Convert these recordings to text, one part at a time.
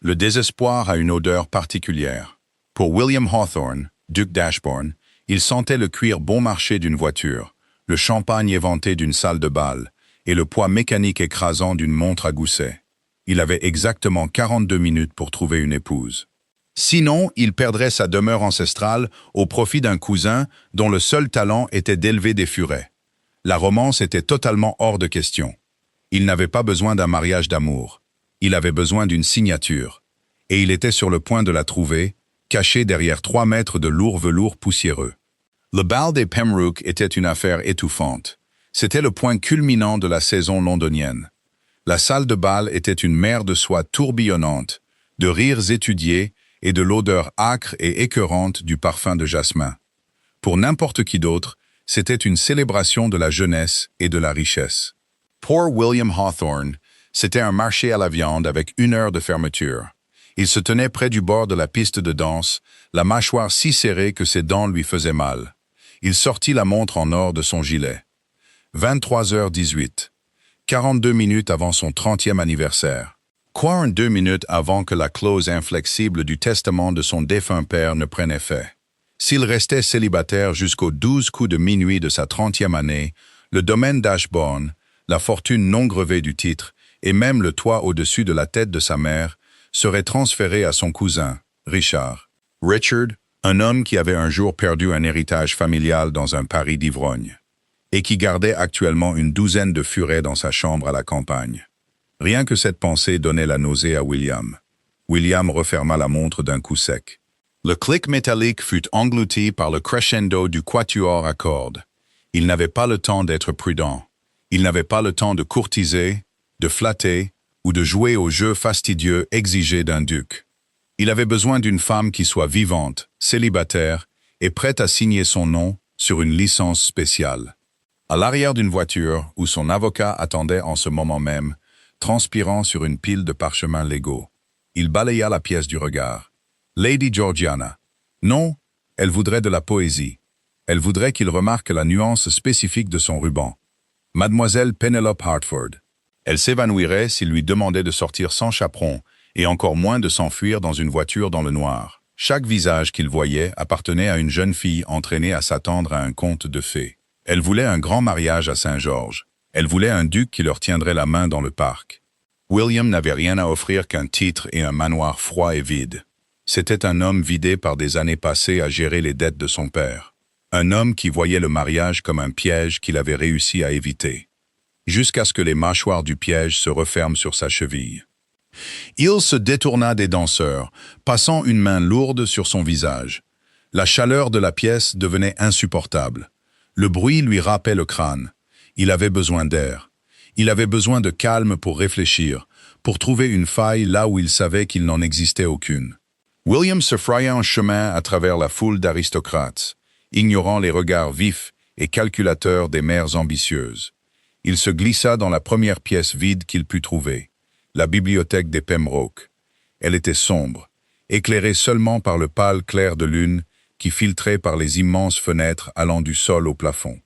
Le désespoir a une odeur particulière. Pour William Hawthorne, duc d'Ashbourne, il sentait le cuir bon marché d'une voiture, le champagne éventé d'une salle de bal et le poids mécanique écrasant d'une montre à gousset. Il avait exactement 42 minutes pour trouver une épouse. Sinon, il perdrait sa demeure ancestrale au profit d'un cousin dont le seul talent était d'élever des furets. La romance était totalement hors de question. Il n'avait pas besoin d'un mariage d'amour. Il avait besoin d'une signature. Et il était sur le point de la trouver, caché derrière 3 mètres de lourd velours poussiéreux. Le bal des Pembroke était une affaire étouffante. C'était le point culminant de la saison londonienne. La salle de bal était une mer de soie tourbillonnante, de rires étudiés et de l'odeur âcre et écœurante du parfum de jasmin. Pour n'importe qui d'autre, c'était une célébration de la jeunesse et de la richesse. Pour William Hawthorne, c'était un marché à la viande avec 1 heure de fermeture. Il se tenait près du bord de la piste de danse, la mâchoire si serrée que ses dents lui faisaient mal. Il sortit la montre en or de son gilet. 23h18. 42 minutes avant son 30e anniversaire. 42 minutes avant que la clause inflexible du testament de son défunt père ne prenne effet. S'il restait célibataire jusqu'aux 12 coups de minuit de sa 30e année, le domaine d'Ashbourne, la fortune non grevée du titre, et même le toit au-dessus de la tête de sa mère, serait transféré à son cousin, Richard. Richard, un homme qui avait un jour perdu un héritage familial dans un Paris d'ivrogne, et qui gardait actuellement une 12aine de furets dans sa chambre à la campagne. Rien que cette pensée donnait la nausée à William. William referma la montre d'un coup sec. Le clic métallique fut englouti par le crescendo du quatuor à cordes. Il n'avait pas le temps d'être prudent. Il n'avait pas le temps de courtiser, de flatter ou de jouer au jeu fastidieux exigé d'un duc. Il avait besoin d'une femme qui soit vivante, célibataire et prête à signer son nom sur une licence spéciale. À l'arrière d'une voiture où son avocat attendait en ce moment même, transpirant sur une pile de parchemins légaux, il balaya la pièce du regard. Lady Georgiana. Non, elle voudrait de la poésie. Elle voudrait qu'il remarque la nuance spécifique de son ruban. Mademoiselle Penelope Hartford. Elle s'évanouirait s'il lui demandait de sortir sans chaperon, et encore moins de s'enfuir dans une voiture dans le noir. Chaque visage qu'il voyait appartenait à une jeune fille entraînée à s'attendre à un conte de fées. Elle voulait un grand mariage à Saint-Georges. Elle voulait un duc qui leur tiendrait la main dans le parc. William n'avait rien à offrir qu'un titre et un manoir froid et vide. C'était un homme vidé par des années passées à gérer les dettes de son père. Un homme qui voyait le mariage comme un piège qu'il avait réussi à éviter, jusqu'à ce que les mâchoires du piège se referment sur sa cheville. Il se détourna des danseurs, passant une main lourde sur son visage. La chaleur de la pièce devenait insupportable. Le bruit lui râpait le crâne. Il avait besoin d'air. Il avait besoin de calme pour réfléchir, pour trouver une faille là où il savait qu'il n'en existait aucune. William se frayait un chemin à travers la foule d'aristocrates, ignorant les regards vifs et calculateurs des mères ambitieuses. Il se glissa dans la première pièce vide qu'il put trouver, la bibliothèque des Pembroke. Elle était sombre, éclairée seulement par le pâle clair de lune qui filtrait par les immenses fenêtres allant du sol au plafond.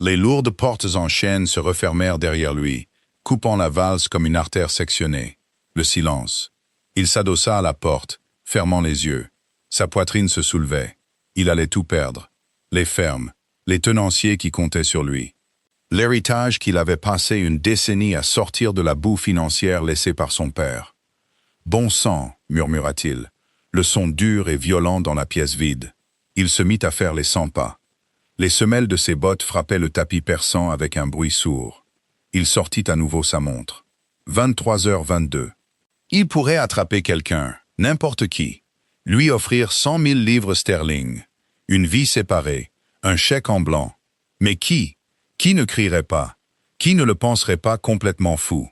Les lourdes portes en chêne se refermèrent derrière lui, coupant la valse comme une artère sectionnée. Le silence. Il s'adossa à la porte, fermant les yeux. Sa poitrine se soulevait. Il allait tout perdre. Les fermes, les tenanciers qui comptaient sur lui. L'héritage qu'il avait passé une décennie à sortir de la boue financière laissée par son père. « Bon sang », murmura-t-il, le son dur et violent dans la pièce vide. Il se mit à faire les 100 pas. Les semelles de ses bottes frappaient le tapis perçant avec un bruit sourd. Il sortit à nouveau sa montre. 23h22. Il pourrait attraper quelqu'un, n'importe qui, lui offrir 100 000 livres sterling, une vie séparée, un chèque en blanc. Mais qui? Qui ne crierait pas? Qui ne le penserait pas complètement fou?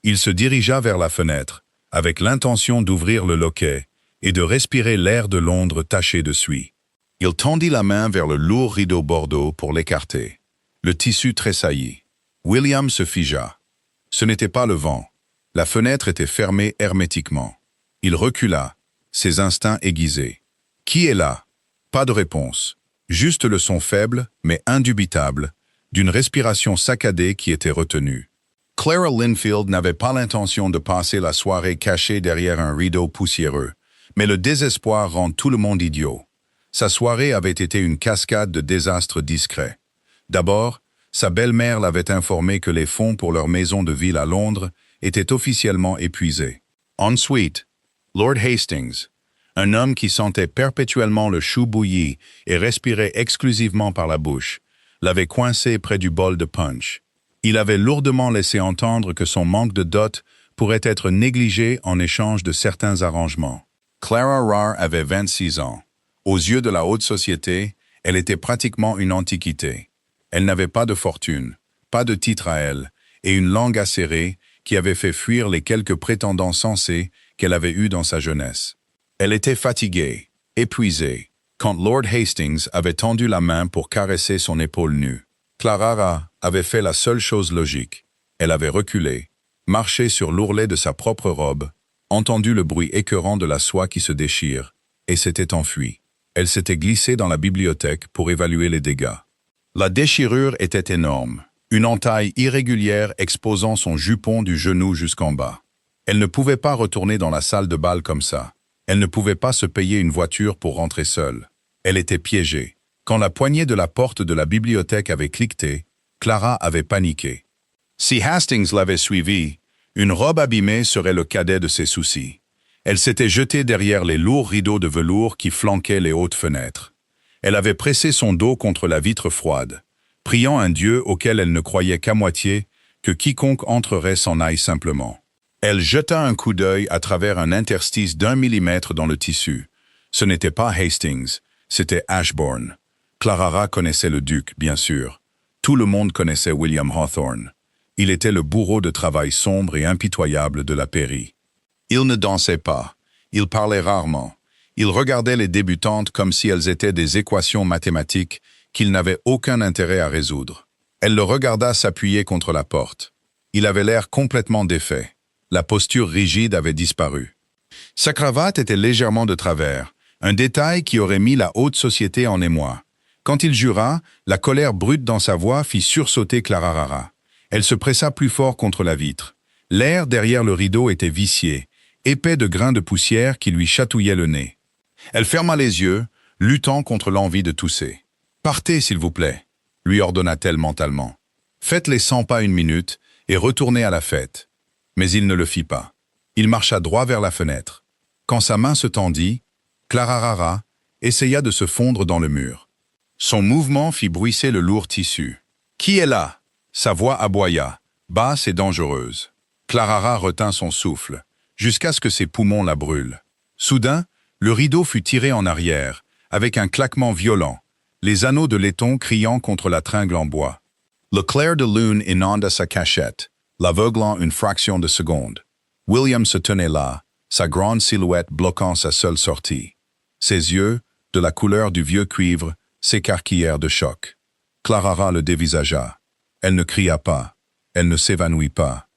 Il se dirigea vers la fenêtre, avec l'intention d'ouvrir le loquet et de respirer l'air de Londres taché de suie. Il tendit la main vers le lourd rideau bordeaux pour l'écarter. Le tissu tressaillit. William se figea. Ce n'était pas le vent. La fenêtre était fermée hermétiquement. Il recula, ses instincts aiguisés. Qui est là? Pas de réponse. Juste le son faible, mais indubitable, d'une respiration saccadée qui était retenue. Clara Linfield n'avait pas l'intention de passer la soirée cachée derrière un rideau poussiéreux, mais le désespoir rend tout le monde idiot. Sa soirée avait été une cascade de désastres discrets. D'abord, sa belle-mère l'avait informé que les fonds pour leur maison de ville à Londres étaient officiellement épuisés. Ensuite, Lord Hastings, un homme qui sentait perpétuellement le chou bouilli et respirait exclusivement par la bouche, l'avait coincé près du bol de punch. Il avait lourdement laissé entendre que son manque de dot pourrait être négligé en échange de certains arrangements. Clara Rahr avait 26 ans. Aux yeux de la haute société, elle était pratiquement une antiquité. Elle n'avait pas de fortune, pas de titre à elle, et une langue acérée qui avait fait fuir les quelques prétendants sensés qu'elle avait eus dans sa jeunesse. Elle était fatiguée, épuisée, quand Lord Hastings avait tendu la main pour caresser son épaule nue. Clara Rahr avait fait la seule chose logique. Elle avait reculé, marché sur l'ourlet de sa propre robe, entendu le bruit écœurant de la soie qui se déchire, et s'était enfuie. Elle s'était glissée dans la bibliothèque pour évaluer les dégâts. La déchirure était énorme, une entaille irrégulière exposant son jupon du genou jusqu'en bas. Elle ne pouvait pas retourner dans la salle de bal comme ça. Elle ne pouvait pas se payer une voiture pour rentrer seule. Elle était piégée. Quand la poignée de la porte de la bibliothèque avait cliqueté, Clara avait paniqué. Si Hastings l'avait suivie, une robe abîmée serait le cadet de ses soucis. Elle s'était jetée derrière les lourds rideaux de velours qui flanquaient les hautes fenêtres. Elle avait pressé son dos contre la vitre froide, priant un Dieu auquel elle ne croyait qu'à moitié, que quiconque entrerait s'en aille simplement. Elle jeta un coup d'œil à travers un interstice d'1 millimètre dans le tissu. Ce n'était pas Hastings, c'était Ashbourne. Clara Rahr connaissait le duc, bien sûr. Tout le monde connaissait William Hawthorne. Il était le bourreau de travail sombre et impitoyable de la pairie. Il ne dansait pas, il parlait rarement. Il regardait les débutantes comme si elles étaient des équations mathématiques qu'il n'avait aucun intérêt à résoudre. Elle le regarda s'appuyer contre la porte. Il avait l'air complètement défait. La posture rigide avait disparu. Sa cravate était légèrement de travers, un détail qui aurait mis la haute société en émoi. Quand il jura, la colère brute dans sa voix fit sursauter Clara Rahr. Elle se pressa plus fort contre la vitre. L'air derrière le rideau était vicié, épais de grains de poussière qui lui chatouillaient le nez. Elle ferma les yeux, luttant contre l'envie de tousser. « Partez, s'il vous plaît », lui ordonna-t-elle mentalement. « Faites les 100 pas une minute et retournez à la fête. » Mais il ne le fit pas. Il marcha droit vers la fenêtre. Quand sa main se tendit, Clara Rahr essaya de se fondre dans le mur. Son mouvement fit bruisser le lourd tissu. « Qui est là ?» Sa voix aboya, basse et dangereuse. Clara Rahr retint son souffle, jusqu'à ce que ses poumons la brûlent. Soudain, le rideau fut tiré en arrière, avec un claquement violent, les anneaux de laiton criant contre la tringle en bois. Le clair de lune inonda sa cachette, l'aveuglant une fraction de seconde. William se tenait là, sa grande silhouette bloquant sa seule sortie. Ses yeux, de la couleur du vieux cuivre, s'écarquillèrent de choc. Clara Rahr le dévisagea. Elle ne cria pas, elle ne s'évanouit pas.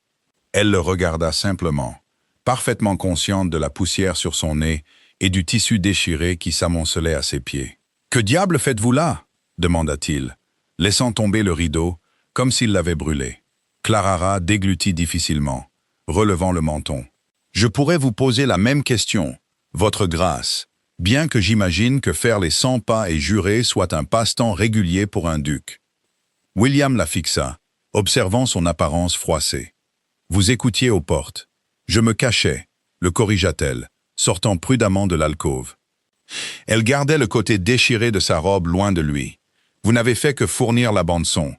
Elle le regarda simplement, parfaitement consciente de la poussière sur son nez et du tissu déchiré qui s'amoncelait à ses pieds. « Que diable faites-vous là ?» demanda-t-il, laissant tomber le rideau, comme s'il l'avait brûlé. Clara Rahr déglutit difficilement, relevant le menton. « Je pourrais vous poser la même question, votre grâce, bien que j'imagine que faire les 100 pas et jurer soit un passe-temps régulier pour un duc. » William la fixa, observant son apparence froissée. « Vous écoutiez aux portes. Je me cachais, » le corrigea-t-elle, sortant prudemment de l'alcôve. Elle gardait le côté déchiré de sa robe loin de lui. « Vous n'avez fait que fournir la bande-son.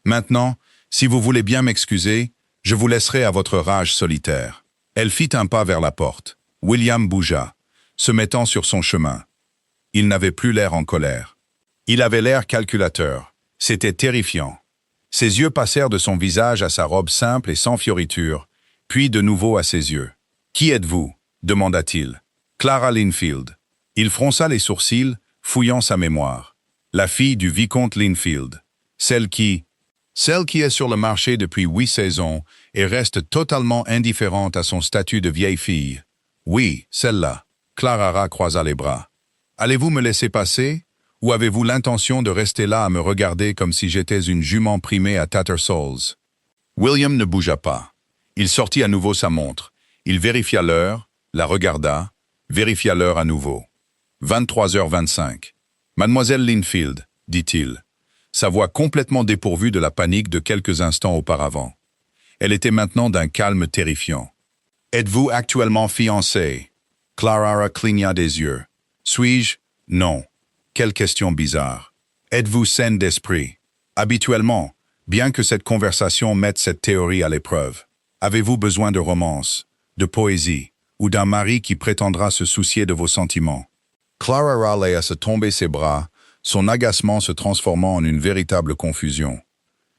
Maintenant, si vous voulez bien m'excuser, je vous laisserai à votre rage solitaire. » Elle fit un pas vers la porte. William bougea, se mettant sur son chemin. Il n'avait plus l'air en colère. Il avait l'air calculateur. C'était terrifiant. Ses yeux passèrent de son visage à sa robe simple et sans fioriture, puis de nouveau à ses yeux. « Qui êtes-vous » demanda-t-il. « Clara Linfield. » Il fronça les sourcils, fouillant sa mémoire. « La fille du vicomte Linfield. Celle qui est sur le marché depuis 8 saisons et reste totalement indifférente à son statut de vieille fille. Oui, celle-là. » Clara Rahr croisa les bras. « Allez-vous me laisser passer ? Ou avez-vous l'intention de rester là à me regarder comme si j'étais une jument primée à Tattersall's ?» William ne bougea pas. Il sortit à nouveau sa montre. Il vérifia l'heure, la regarda, vérifia l'heure à nouveau. 23h25. Mademoiselle Linfield, dit-il, sa voix complètement dépourvue de la panique de quelques instants auparavant. Elle était maintenant d'un calme terrifiant. Êtes-vous actuellement fiancée? Clara cligna des yeux. Suis-je? Non. Quelle question bizarre. Êtes-vous saine d'esprit? Habituellement, bien que cette conversation mette cette théorie à l'épreuve. Avez-vous besoin de romance, de poésie, ou d'un mari qui prétendra se soucier de vos sentiments? Clara laissa tomber ses bras, son agacement se transformant en une véritable confusion.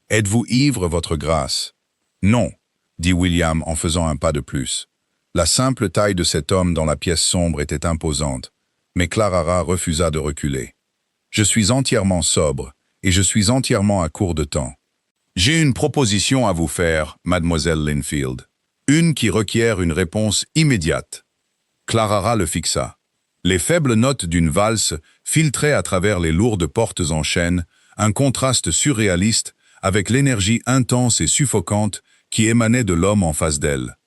Êtes-vous ivre, votre grâce? Non, dit William en faisant un pas de plus. La simple taille de cet homme dans la pièce sombre était imposante, mais Clara refusa de reculer. Je suis entièrement sobre, et je suis entièrement à court de temps. J'ai une proposition à vous faire, mademoiselle Linfield. Une qui requiert une réponse immédiate. Clara le fixa. Les faibles notes d'une valse filtraient à travers les lourdes portes en chêne, un contraste surréaliste avec l'énergie intense et suffocante qui émanait de l'homme en face d'elle.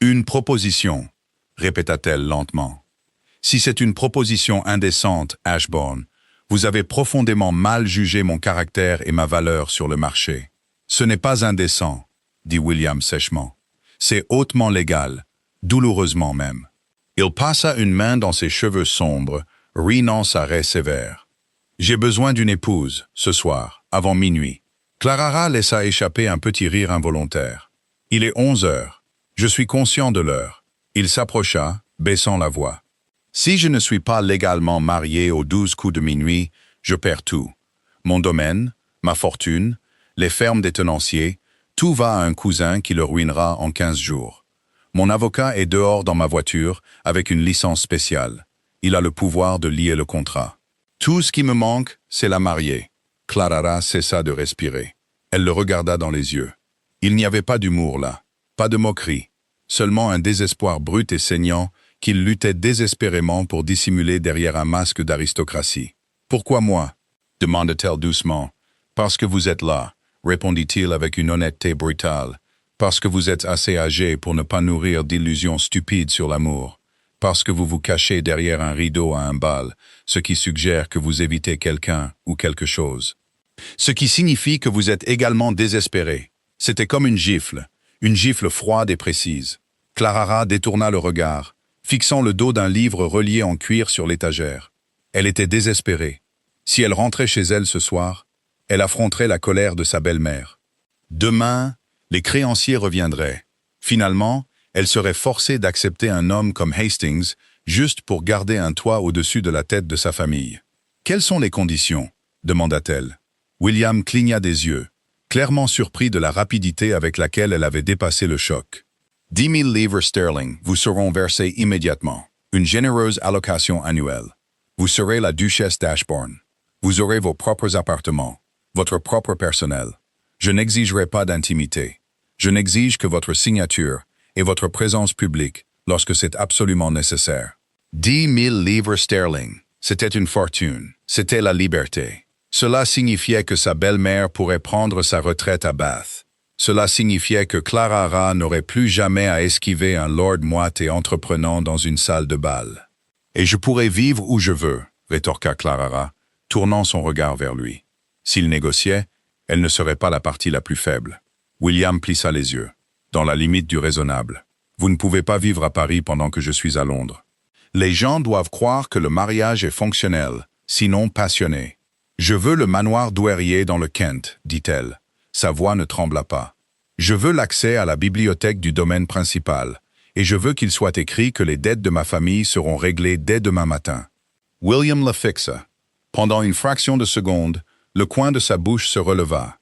Une proposition, répéta-t-elle lentement. Si c'est une proposition indécente, Ashbourne, vous avez profondément mal jugé mon caractère et ma valeur sur le marché. Ce n'est pas indécent, dit William sèchement. C'est hautement légal, douloureusement même. Il passa une main dans ses cheveux sombres, riant sa raie sévère. J'ai besoin d'une épouse, ce soir, avant minuit. Clara laissa échapper un petit rire involontaire. Il est 11 heures. Je suis conscient de l'heure. Il s'approcha, baissant la voix. Si je ne suis pas légalement marié aux 12 coups de minuit, je perds tout. Mon domaine, ma fortune, les fermes des tenanciers, tout va à un cousin qui le ruinera en 15 jours. Mon avocat est dehors dans ma voiture avec une licence spéciale. Il a le pouvoir de lier le contrat. Tout ce qui me manque, c'est la mariée. Clara cessa de respirer. Elle le regarda dans les yeux. Il n'y avait pas d'humour là, pas de moquerie, seulement un désespoir brut et saignant qu'il luttait désespérément pour dissimuler derrière un masque d'aristocratie. « Pourquoi moi ?» demanda-t-elle doucement. « Parce que vous êtes là, » répondit-il avec une honnêteté brutale. « Parce que vous êtes assez âgé pour ne pas nourrir d'illusions stupides sur l'amour. Parce que vous vous cachez derrière un rideau à un bal, ce qui suggère que vous évitez quelqu'un ou quelque chose. Ce qui signifie que vous êtes également désespéré. » C'était comme une gifle froide et précise. Clara détourna le regard, fixant le dos d'un livre relié en cuir sur l'étagère. Elle était désespérée. Si elle rentrait chez elle ce soir, elle affronterait la colère de sa belle-mère. Demain, les créanciers reviendraient. Finalement, elle serait forcée d'accepter un homme comme Hastings juste pour garder un toit au-dessus de la tête de sa famille. « Quelles sont les conditions ?» demanda-t-elle. William cligna des yeux, clairement surpris de la rapidité avec laquelle elle avait dépassé le choc. 10 000 livres sterling vous seront versées immédiatement. Une généreuse allocation annuelle. Vous serez la duchesse d'Ashbourne. Vous aurez vos propres appartements, votre propre personnel. Je n'exigerai pas d'intimité. Je n'exige que votre signature et votre présence publique lorsque c'est absolument nécessaire. 10 000 livres sterling, c'était une fortune, c'était la liberté. Cela signifiait que sa belle-mère pourrait prendre sa retraite à Bath. Cela signifiait que Clara n'aurait plus jamais à esquiver un lord moite et entreprenant dans une salle de bal. « Et je pourrais vivre où je veux », rétorqua Clara, tournant son regard vers lui. S'il négociait, elle ne serait pas la partie la plus faible. William plissa les yeux, dans la limite du raisonnable. « Vous ne pouvez pas vivre à Paris pendant que je suis à Londres. Les gens doivent croire que le mariage est fonctionnel, sinon passionné. Je veux le manoir douairier dans le Kent, dit-elle. Sa voix ne trembla pas. Je veux l'accès à la bibliothèque du domaine principal, et je veux qu'il soit écrit que les dettes de ma famille seront réglées dès demain matin. » William la fixa. Pendant une fraction de seconde, le coin de sa bouche se releva.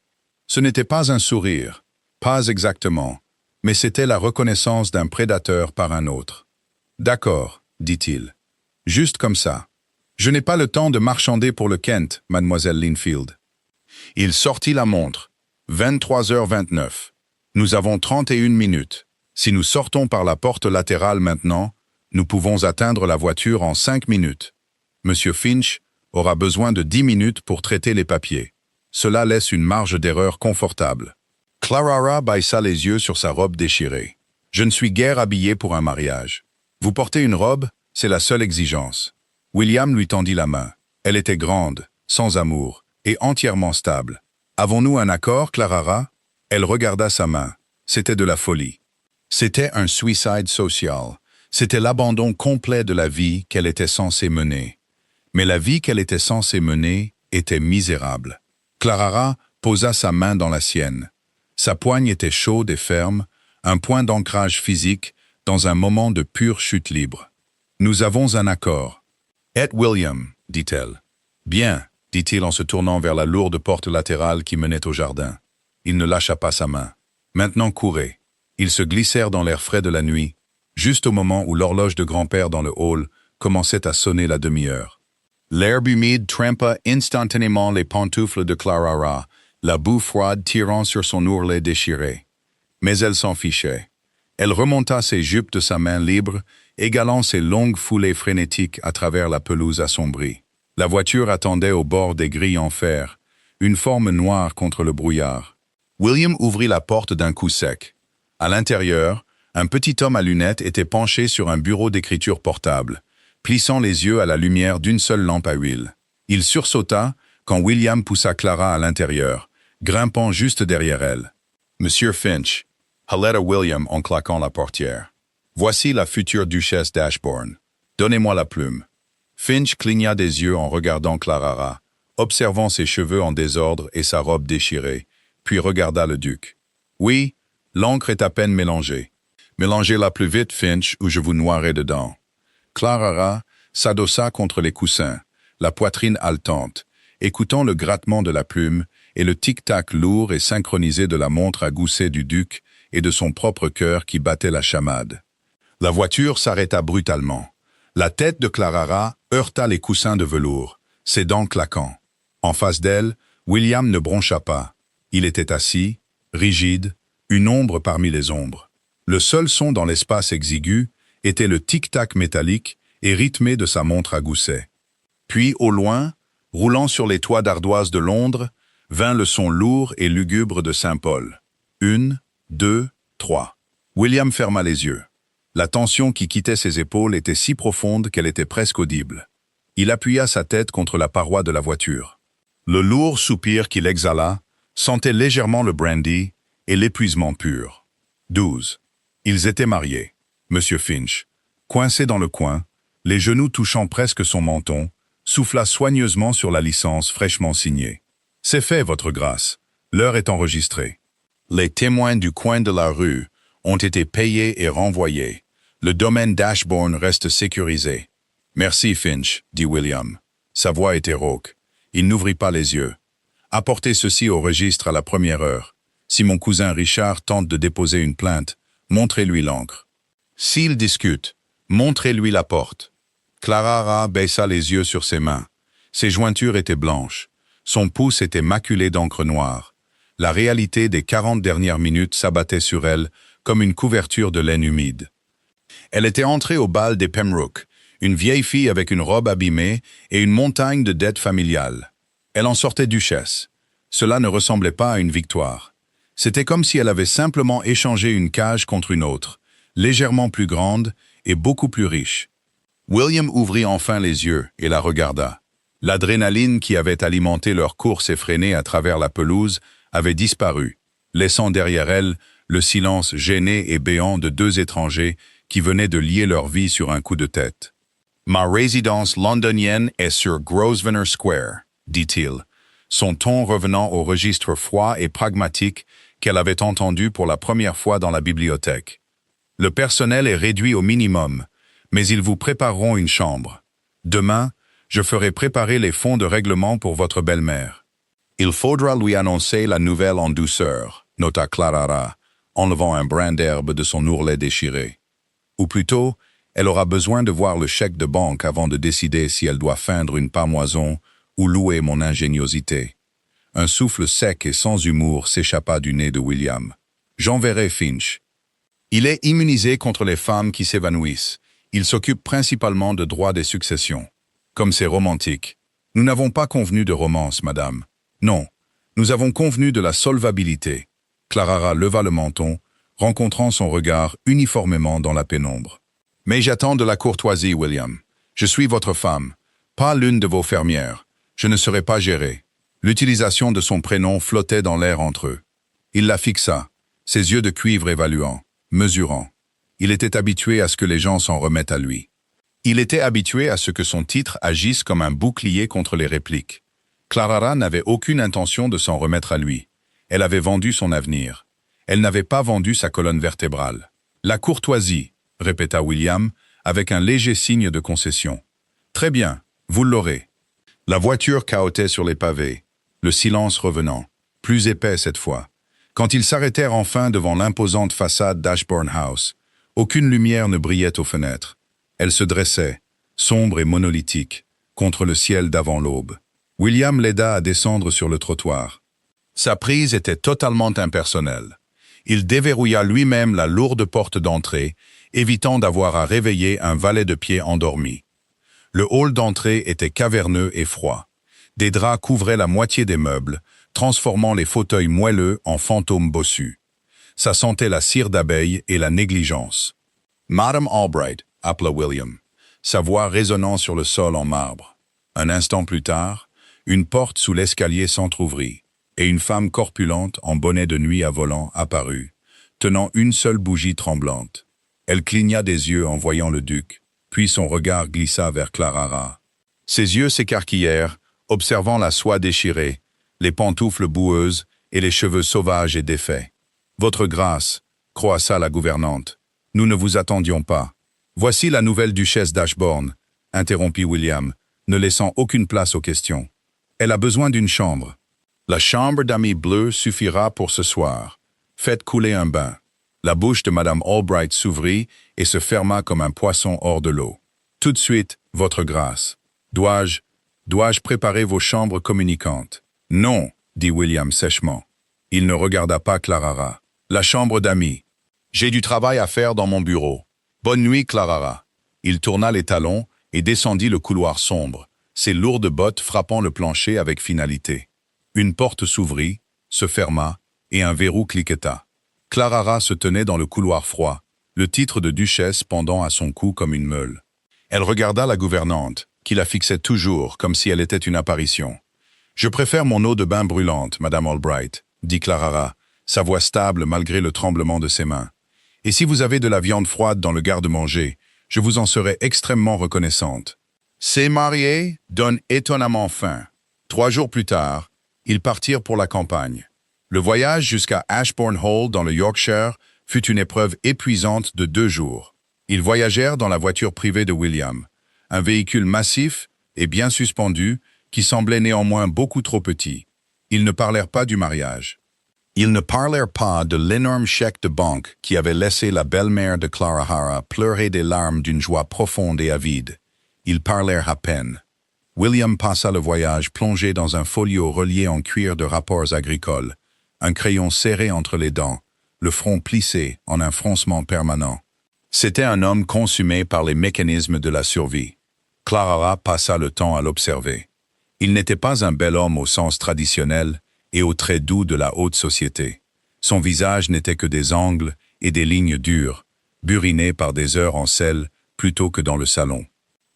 Ce n'était pas un sourire, pas exactement, mais c'était la reconnaissance d'un prédateur par un autre. « D'accord, » dit-il. « Juste comme ça. Je n'ai pas le temps de marchander pour le Kent, mademoiselle Linfield. » Il sortit la montre. 23h29. Nous avons 31 minutes. Si nous sortons par la porte latérale maintenant, nous pouvons atteindre la voiture en 5 minutes. Monsieur Finch aura besoin de 10 minutes pour traiter les papiers. Cela laisse une marge d'erreur confortable. Clara baissa les yeux sur sa robe déchirée. Je ne suis guère habillé pour un mariage. Vous portez une robe, c'est la seule exigence. William lui tendit la main. Elle était grande, sans amour, et entièrement stable. Avons-nous un accord, Clara? Elle regarda sa main. C'était de la folie. C'était un suicide social. C'était l'abandon complet de la vie qu'elle était censée mener. Mais la vie qu'elle était censée mener était misérable. Clara posa sa main dans la sienne. Sa poigne était chaude et ferme, un point d'ancrage physique dans un moment de pure chute libre. « Nous avons un accord. »« Et William, dit-elle. »« Bien, dit-il en se tournant vers la lourde porte latérale qui menait au jardin. Il ne lâcha pas sa main. « Maintenant courez. » Ils se glissèrent dans l'air frais de la nuit, juste au moment où l'horloge de grand-père dans le hall commençait à sonner la demi-heure. L'herbe humide trempa instantanément les pantoufles de Clara, la boue froide tirant sur son ourlet déchiré. Mais elle s'en fichait. Elle remonta ses jupes de sa main libre, égalant ses longues foulées frénétiques à travers la pelouse assombrie. La voiture attendait au bord des grilles en fer, une forme noire contre le brouillard. William ouvrit la porte d'un coup sec. À l'intérieur, un petit homme à lunettes était penché sur un bureau d'écriture portable, plissant les yeux à la lumière d'une seule lampe à huile. Il sursauta quand William poussa Clara à l'intérieur, grimpant juste derrière elle. « Monsieur Finch », haleta William en claquant la portière. « Voici la future duchesse d'Ashbourne. Donnez-moi la plume. » Finch cligna des yeux en regardant Clara, observant ses cheveux en désordre et sa robe déchirée, puis regarda le duc. « Oui, l'encre est à peine mélangée. Mélangez-la plus vite, Finch, ou je vous noierai dedans. » Clara s'adossa contre les coussins, la poitrine haletante, écoutant le grattement de la plume et le tic-tac lourd et synchronisé de la montre à gousset du duc et de son propre cœur qui battait la chamade. La voiture s'arrêta brutalement. La tête de Clara heurta les coussins de velours, ses dents claquant. En face d'elle, William ne broncha pas. Il était assis, rigide, une ombre parmi les ombres. Le seul son dans l'espace exigu était le tic-tac métallique et rythmé de sa montre à gousset. Puis, au loin, roulant sur les toits d'ardoise de Londres, vint le son lourd et lugubre de Saint-Paul. 1, 2, 3. William ferma les yeux. La tension qui quittait ses épaules était si profonde qu'elle était presque audible. Il appuya sa tête contre la paroi de la voiture. Le lourd soupir qu'il exhala sentait légèrement le brandy et l'épuisement pur. 12. Ils étaient mariés. Monsieur Finch, coincé dans le coin, les genoux touchant presque son menton, souffla soigneusement sur la licence fraîchement signée. « C'est fait, votre grâce. L'heure est enregistrée. » Les témoins du coin de la rue ont été payés et renvoyés. Le domaine d'Ashbourne reste sécurisé. « Merci, Finch, » dit William. Sa voix était rauque. Il n'ouvrit pas les yeux. « Apportez ceci au registre à la première heure. Si mon cousin Richard tente de déposer une plainte, montrez-lui l'encre. S'il discute, montrez-lui la porte. » Clara baissa les yeux sur ses mains. Ses jointures étaient blanches. Son pouce était maculé d'encre noire. La réalité des 40 dernières minutes s'abattait sur elle comme une couverture de laine humide. Elle était entrée au bal des Pembroke, une vieille fille avec une robe abîmée et une montagne de dettes familiales. Elle en sortait duchesse. Cela ne ressemblait pas à une victoire. C'était comme si elle avait simplement échangé une cage contre une autre, légèrement plus grande et beaucoup plus riche. William ouvrit enfin les yeux et la regarda. L'adrénaline qui avait alimenté leur course effrénée à travers la pelouse avait disparu, laissant derrière elle le silence gêné et béant de deux étrangers qui venaient de lier leur vie sur un coup de tête. « Ma résidence londonienne est sur Grosvenor Square, » dit-il, son ton revenant au registre froid et pragmatique qu'elle avait entendu pour la première fois dans la bibliothèque. « Le personnel est réduit au minimum, mais ils vous prépareront une chambre. Demain, je ferai préparer les fonds de règlement pour votre belle-mère. Il faudra lui annoncer la nouvelle en douceur, nota Clara, enlevant un brin d'herbe de son ourlet déchiré. Ou plutôt, elle aura besoin de voir le chèque de banque avant de décider si elle doit feindre une pamoison ou louer mon ingéniosité. Un souffle sec et sans humour s'échappa du nez de William. J'enverrai Finch. Il est immunisé contre les femmes qui s'évanouissent. Il s'occupe principalement de droit des successions. Comme c'est romantique. Nous n'avons pas convenu de romance, madame. Non, nous avons convenu de la solvabilité. Clara leva le menton, rencontrant son regard uniformément dans la pénombre. « Mais j'attends de la courtoisie, William. Je suis votre femme, pas l'une de vos fermières. Je ne serai pas géré. » L'utilisation de son prénom flottait dans l'air entre eux. Il la fixa, ses yeux de cuivre évaluant, mesurant. Il était habitué à ce que les gens s'en remettent à lui. Il était habitué à ce que son titre agisse comme un bouclier contre les répliques. Clara n'avait aucune intention de s'en remettre à lui. Elle avait vendu son avenir. Elle n'avait pas vendu sa colonne vertébrale. « La courtoisie », répéta William, avec un léger signe de concession. « Très bien, vous l'aurez. » La voiture cahotait sur les pavés, le silence revenant, plus épais cette fois. Quand ils s'arrêtèrent enfin devant l'imposante façade d'Ashbourne House, aucune lumière ne brillait aux fenêtres. Elle se dressait, sombre et monolithique, contre le ciel d'avant l'aube. William l'aida à descendre sur le trottoir. Sa prise était totalement impersonnelle. Il déverrouilla lui-même la lourde porte d'entrée, évitant d'avoir à réveiller un valet de pied endormi. Le hall d'entrée était caverneux et froid. Des draps couvraient la moitié des meubles, transformant les fauteuils moelleux en fantômes bossus. Ça sentait la cire d'abeille et la négligence. « Madame Albright », appela William, sa voix résonnant sur le sol en marbre. Un instant plus tard, une porte sous l'escalier s'entr'ouvrit, et une femme corpulente en bonnet de nuit à volant apparut, tenant une seule bougie tremblante. Elle cligna des yeux en voyant le duc, puis son regard glissa vers Clara. Ses yeux s'écarquillèrent, observant la soie déchirée, les pantoufles boueuses et les cheveux sauvages et défaits. « Votre grâce, » croassa la gouvernante, « nous ne vous attendions pas. »« Voici la nouvelle duchesse d'Ashbourne, » interrompit William, ne laissant aucune place aux questions. « Elle a besoin d'une chambre. »« La chambre d'amis bleus suffira pour ce soir. Faites couler un bain. » La bouche de Madame Albright s'ouvrit et se ferma comme un poisson hors de l'eau. « Tout de suite, votre grâce. Dois-je préparer vos chambres communicantes ?»« Non, » dit William sèchement. Il ne regarda pas Clara. « La chambre d'amis. J'ai du travail à faire dans mon bureau. Bonne nuit, Clara. » Il tourna les talons et descendit le couloir sombre, ses lourdes bottes frappant le plancher avec finalité. Une porte s'ouvrit, se ferma, et un verrou cliqueta. Clara se tenait dans le couloir froid, le titre de duchesse pendant à son cou comme une meule. Elle regarda la gouvernante, qui la fixait toujours comme si elle était une apparition. « Je préfère mon eau de bain brûlante, Madame Albright, » dit Clara, sa voix stable malgré le tremblement de ses mains. « Et si vous avez de la viande froide dans le garde-manger, je vous en serai extrêmement reconnaissante. » Ces mariés donnent étonnamment faim. 3 jours plus tard, ils partirent pour la campagne. Le voyage jusqu'à Ashbourne Hall dans le Yorkshire fut une épreuve épuisante de 2 jours. Ils voyagèrent dans la voiture privée de William, un véhicule massif et bien suspendu qui semblait néanmoins beaucoup trop petit. Ils ne parlèrent pas du mariage. Ils ne parlèrent pas de l'énorme chèque de banque qui avait laissé la belle-mère de Clara pleurer des larmes d'une joie profonde et avide. Ils parlèrent à peine. William passa le voyage plongé dans un folio relié en cuir de rapports agricoles, un crayon serré entre les dents, le front plissé en un froncement permanent. C'était un homme consumé par les mécanismes de la survie. Clara passa le temps à l'observer. Il n'était pas un bel homme au sens traditionnel et aux traits doux de la haute société. Son visage n'était que des angles et des lignes dures, burinés par des heures en selle plutôt que dans le salon.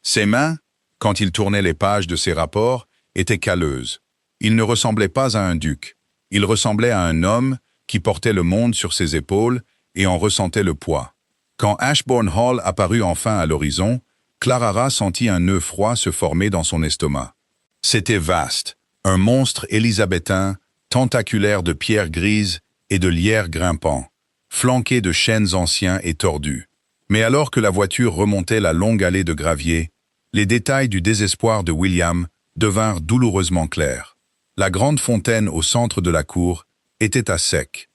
Ses mains, quand il tournait les pages de ses rapports, étaient calleuses. Il ne ressemblait pas à un duc. Il ressemblait à un homme qui portait le monde sur ses épaules et en ressentait le poids. Quand Ashbourne Hall apparut enfin à l'horizon, Clara sentit un nœud froid se former dans son estomac. C'était vaste, un monstre élisabétain, tentaculaire de pierres grises et de lierres grimpants, flanqué de chênes anciens et tordus. Mais alors que la voiture remontait la longue allée de gravier, les détails du désespoir de William devinrent douloureusement clairs. La grande fontaine au centre de la cour était à sec.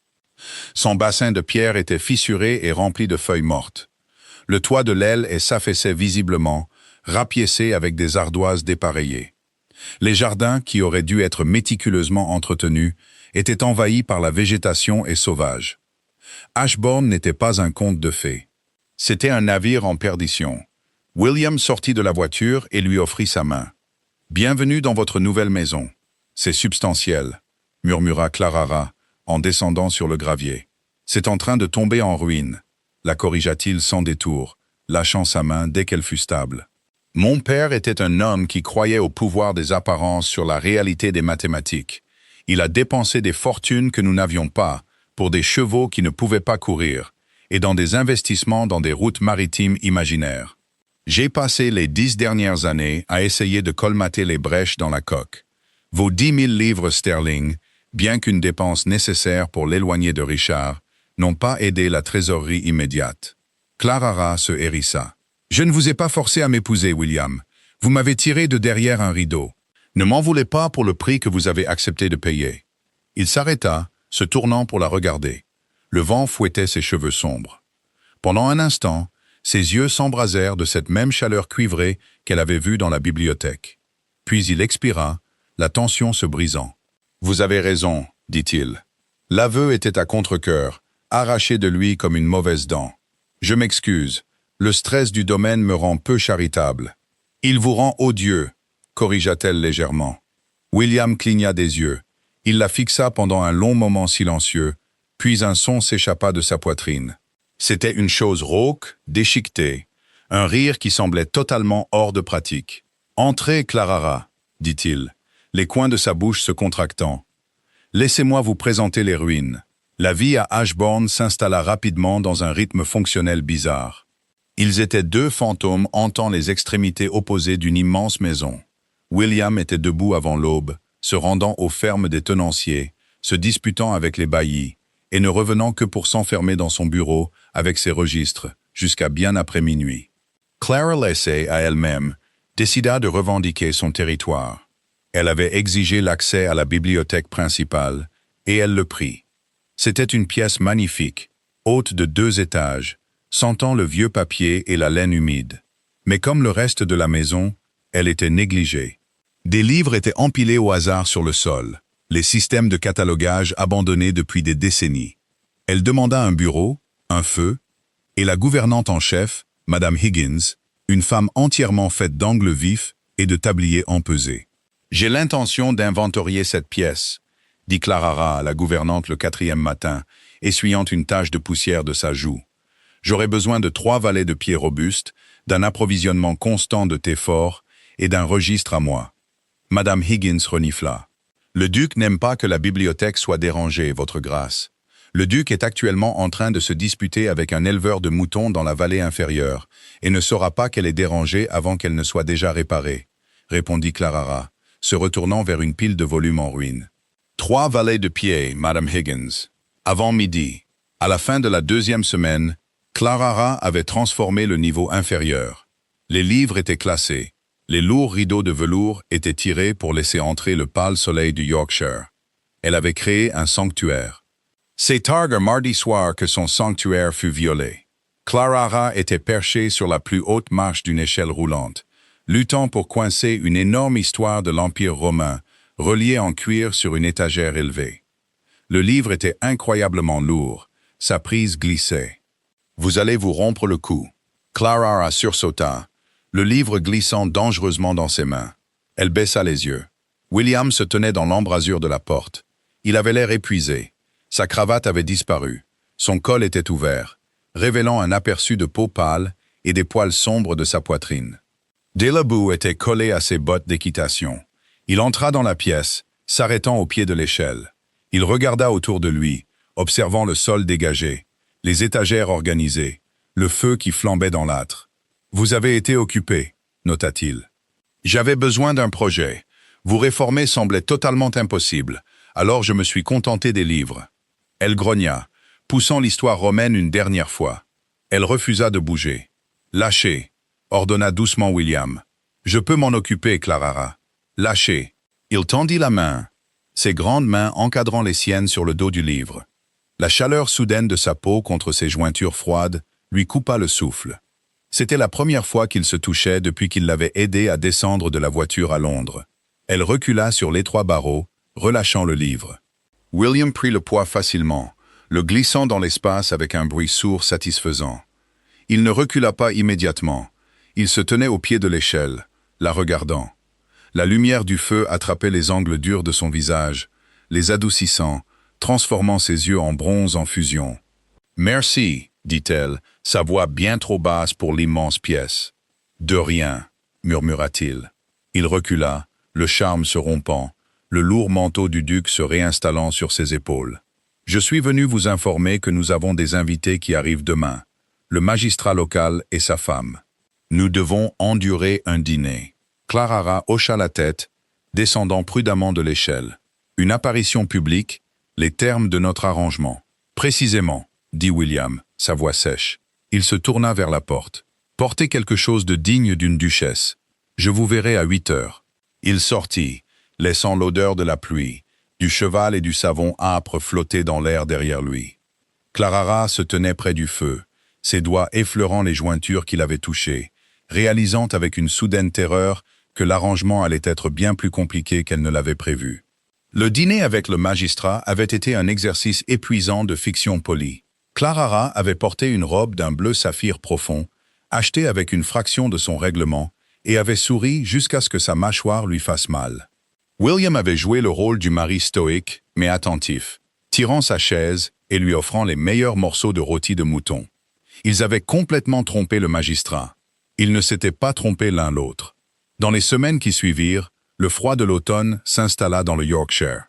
Son bassin de pierre était fissuré et rempli de feuilles mortes. Le toit de l'aile s'affaissait visiblement, rapiécé avec des ardoises dépareillées. Les jardins, qui auraient dû être méticuleusement entretenus, étaient envahis par la végétation et sauvages. Ashbourne n'était pas un conte de fées. C'était un navire en perdition. William sortit de la voiture et lui offrit sa main. « Bienvenue dans votre nouvelle maison. C'est substantiel, » murmura Clara, en descendant sur le gravier. C'est en train de tomber en ruine, la corrigea-t-il sans détour, lâchant sa main dès qu'elle fut stable. Mon père était un homme qui croyait au pouvoir des apparences sur la réalité des mathématiques. Il a dépensé des fortunes que nous n'avions pas, pour des chevaux qui ne pouvaient pas courir, et dans des investissements dans des routes maritimes imaginaires. J'ai passé les 10 dernières années à essayer de colmater les brèches dans la coque. Vos 10 000 livres sterling, bien qu'une dépense nécessaire pour l'éloigner de Richard, n'ont pas aidé la trésorerie immédiate. Clara se hérissa. « Je ne vous ai pas forcé à m'épouser, William. Vous m'avez tiré de derrière un rideau. Ne m'en voulez pas pour le prix que vous avez accepté de payer. » Il s'arrêta, se tournant pour la regarder. Le vent fouettait ses cheveux sombres. Pendant un instant, ses yeux s'embrasèrent de cette même chaleur cuivrée qu'elle avait vue dans la bibliothèque. Puis il expira, la tension se brisant. « Vous avez raison, dit-il. L'aveu était à contre-cœur, arraché de lui comme une mauvaise dent. Je m'excuse, le stress du domaine me rend peu charitable. Il vous rend odieux, corrigea-t-elle légèrement. William cligna des yeux. Il la fixa pendant un long moment silencieux, puis un son s'échappa de sa poitrine. C'était une chose rauque, déchiquetée, un rire qui semblait totalement hors de pratique. « Entrez, Clara, dit-il, les coins de sa bouche se contractant. Laissez-moi vous présenter les ruines. » La vie à Ashbourne s'installa rapidement dans un rythme fonctionnel bizarre. Ils étaient deux fantômes hantant les extrémités opposées d'une immense maison. William était debout avant l'aube, se rendant aux fermes des tenanciers, se disputant avec les baillis, et ne revenant que pour s'enfermer dans son bureau avec ses registres, jusqu'à bien après minuit. Clara Lessay, à elle-même, décida de revendiquer son territoire. Elle avait exigé l'accès à la bibliothèque principale, et elle le prit. C'était une pièce magnifique, haute de 2 étages, sentant le vieux papier et la laine humide. Mais comme le reste de la maison, elle était négligée. Des livres étaient empilés au hasard sur le sol, les systèmes de catalogage abandonnés depuis des décennies. Elle demanda un bureau, un feu, et la gouvernante en chef, Madame Higgins, une femme entièrement faite d'angles vifs et de tabliers empesés. « J'ai l'intention d'inventorier cette pièce, » dit Clara à la gouvernante le 4e matin, essuyant une tache de poussière de sa joue. « J'aurai besoin de 3 valets de pied robustes, d'un approvisionnement constant de thé fort et d'un registre à moi. » Madame Higgins renifla. « Le duc n'aime pas que la bibliothèque soit dérangée, votre grâce. Le duc est actuellement en train de se disputer avec un éleveur de moutons dans la vallée inférieure et ne saura pas qu'elle est dérangée avant qu'elle ne soit déjà réparée, » répondit Clara, se retournant vers une pile de volumes en ruine. 3 valets de pied, Madame Higgins. Avant midi, à la fin de la 2e semaine, Clara avait transformé le niveau inférieur. Les livres étaient classés. Les lourds rideaux de velours étaient tirés pour laisser entrer le pâle soleil du Yorkshire. Elle avait créé un sanctuaire. C'est tard un mardi soir que son sanctuaire fut violé. Clara était perchée sur la plus haute marche d'une échelle roulante, luttant pour coincer une énorme histoire de l'Empire romain, reliée en cuir sur une étagère élevée. Le livre était incroyablement lourd, sa prise glissait. « Vous allez vous rompre le cou. » Clara sursauta, le livre glissant dangereusement dans ses mains. Elle baissa les yeux. William se tenait dans l'embrasure de la porte. Il avait l'air épuisé. Sa cravate avait disparu. Son col était ouvert, révélant un aperçu de peau pâle et des poils sombres de sa poitrine. Des labous étaient collés à ses bottes d'équitation. Il entra dans la pièce, s'arrêtant au pied de l'échelle. Il regarda autour de lui, observant le sol dégagé, les étagères organisées, le feu qui flambait dans l'âtre. « Vous avez été occupé, » nota-t-il. « J'avais besoin d'un projet. Vous réformer semblait totalement impossible, alors je me suis contenté des livres. » Elle grogna, poussant l'histoire romaine une dernière fois. Elle refusa de bouger. « Lâchez », ordonna doucement William. « Je peux m'en occuper, Clara. Lâchez. » Il tendit la main, ses grandes mains encadrant les siennes sur le dos du livre. La chaleur soudaine de sa peau contre ses jointures froides lui coupa le souffle. C'était la première fois qu'ils se touchaient depuis qu'il l'avait aidé à descendre de la voiture à Londres. Elle recula sur l'étroit barreau, relâchant le livre. William prit le poids facilement, le glissant dans l'espace avec un bruit sourd satisfaisant. Il ne recula pas immédiatement. Il se tenait au pied de l'échelle, la regardant. La lumière du feu attrapait les angles durs de son visage, les adoucissant, transformant ses yeux en bronze en fusion. « Merci, dit-elle, sa voix bien trop basse pour l'immense pièce. « De rien, murmura-t-il. Il recula, le charme se rompant, le lourd manteau du duc se réinstallant sur ses épaules. « Je suis venu vous informer que nous avons des invités qui arrivent demain, le magistrat local et sa femme. Nous devons endurer un dîner. » Clarara hocha la tête, descendant prudemment de l'échelle. « Une apparition publique, les termes de notre arrangement. »« Précisément, » dit William, sa voix sèche. Il se tourna vers la porte. « Portez quelque chose de digne d'une duchesse. Je vous verrai à 8 heures. » Il sortit, laissant l'odeur de la pluie, du cheval et du savon âpre flotter dans l'air derrière lui. Clarara se tenait près du feu, ses doigts effleurant les jointures qu'il avait touchées, réalisant avec une soudaine terreur que l'arrangement allait être bien plus compliqué qu'elle ne l'avait prévu. Le dîner avec le magistrat avait été un exercice épuisant de fiction polie. Clarara avait porté une robe d'un bleu saphir profond, achetée avec une fraction de son règlement, et avait souri jusqu'à ce que sa mâchoire lui fasse mal. William avait joué le rôle du mari stoïque, mais attentif, tirant sa chaise et lui offrant les meilleurs morceaux de rôti de mouton. Ils avaient complètement trompé le magistrat. Ils ne s'étaient pas trompés l'un l'autre. Dans les semaines qui suivirent, le froid de l'automne s'installa dans le Yorkshire.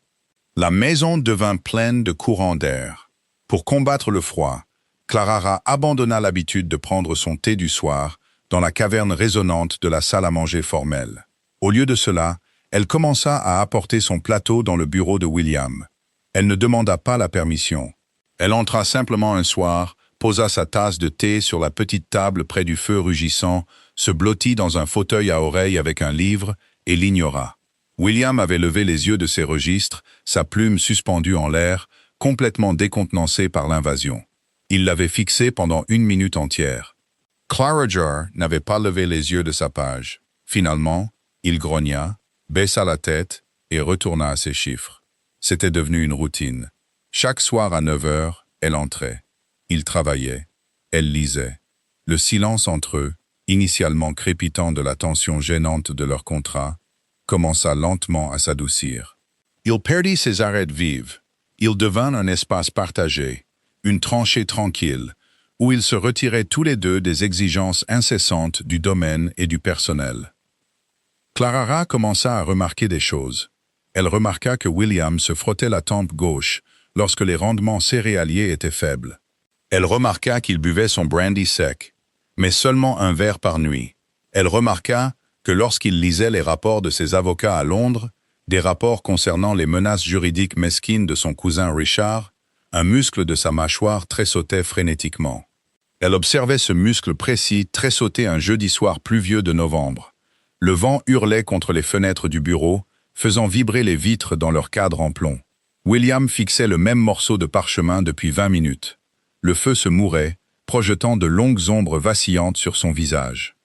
La maison devint pleine de courants d'air. Pour combattre le froid, Clarara abandonna l'habitude de prendre son thé du soir dans la caverne résonnante de la salle à manger formelle. Au lieu de cela, elle commença à apporter son plateau dans le bureau de William. Elle ne demanda pas la permission. Elle entra simplement un soir, posa sa tasse de thé sur la petite table près du feu rugissant, se blottit dans un fauteuil à oreilles avec un livre et l'ignora. William avait levé les yeux de ses registres, sa plume suspendue en l'air, complètement décontenancé par l'invasion. Il l'avait fixé pendant 1 minute entière. Clara Jar n'avait pas levé les yeux de sa page. Finalement, il grogna, baissa la tête et retourna à ses chiffres. C'était devenu une routine. Chaque soir à 9 heures, elle entrait. Il travaillait. Elle lisait. Le silence entre eux, initialement crépitant de la tension gênante de leur contrat, commença lentement à s'adoucir. Il perdit ses arêtes vives. Il devint un espace partagé, une tranchée tranquille, où ils se retiraient tous les deux des exigences incessantes du domaine et du personnel. Clarara commença à remarquer des choses. Elle remarqua que William se frottait la tempe gauche lorsque les rendements céréaliers étaient faibles. Elle remarqua qu'il buvait son brandy sec, mais seulement un verre par nuit. Elle remarqua que lorsqu'il lisait les rapports de ses avocats à Londres, des rapports concernant les menaces juridiques mesquines de son cousin Richard, un muscle de sa mâchoire tressautait frénétiquement. Elle observait ce muscle précis tressauter un jeudi soir pluvieux de novembre. Le vent hurlait contre les fenêtres du bureau, faisant vibrer les vitres dans leur cadre en plomb. William fixait le même morceau de parchemin depuis 20 minutes. Le feu se mourait, projetant de longues ombres vacillantes sur son visage.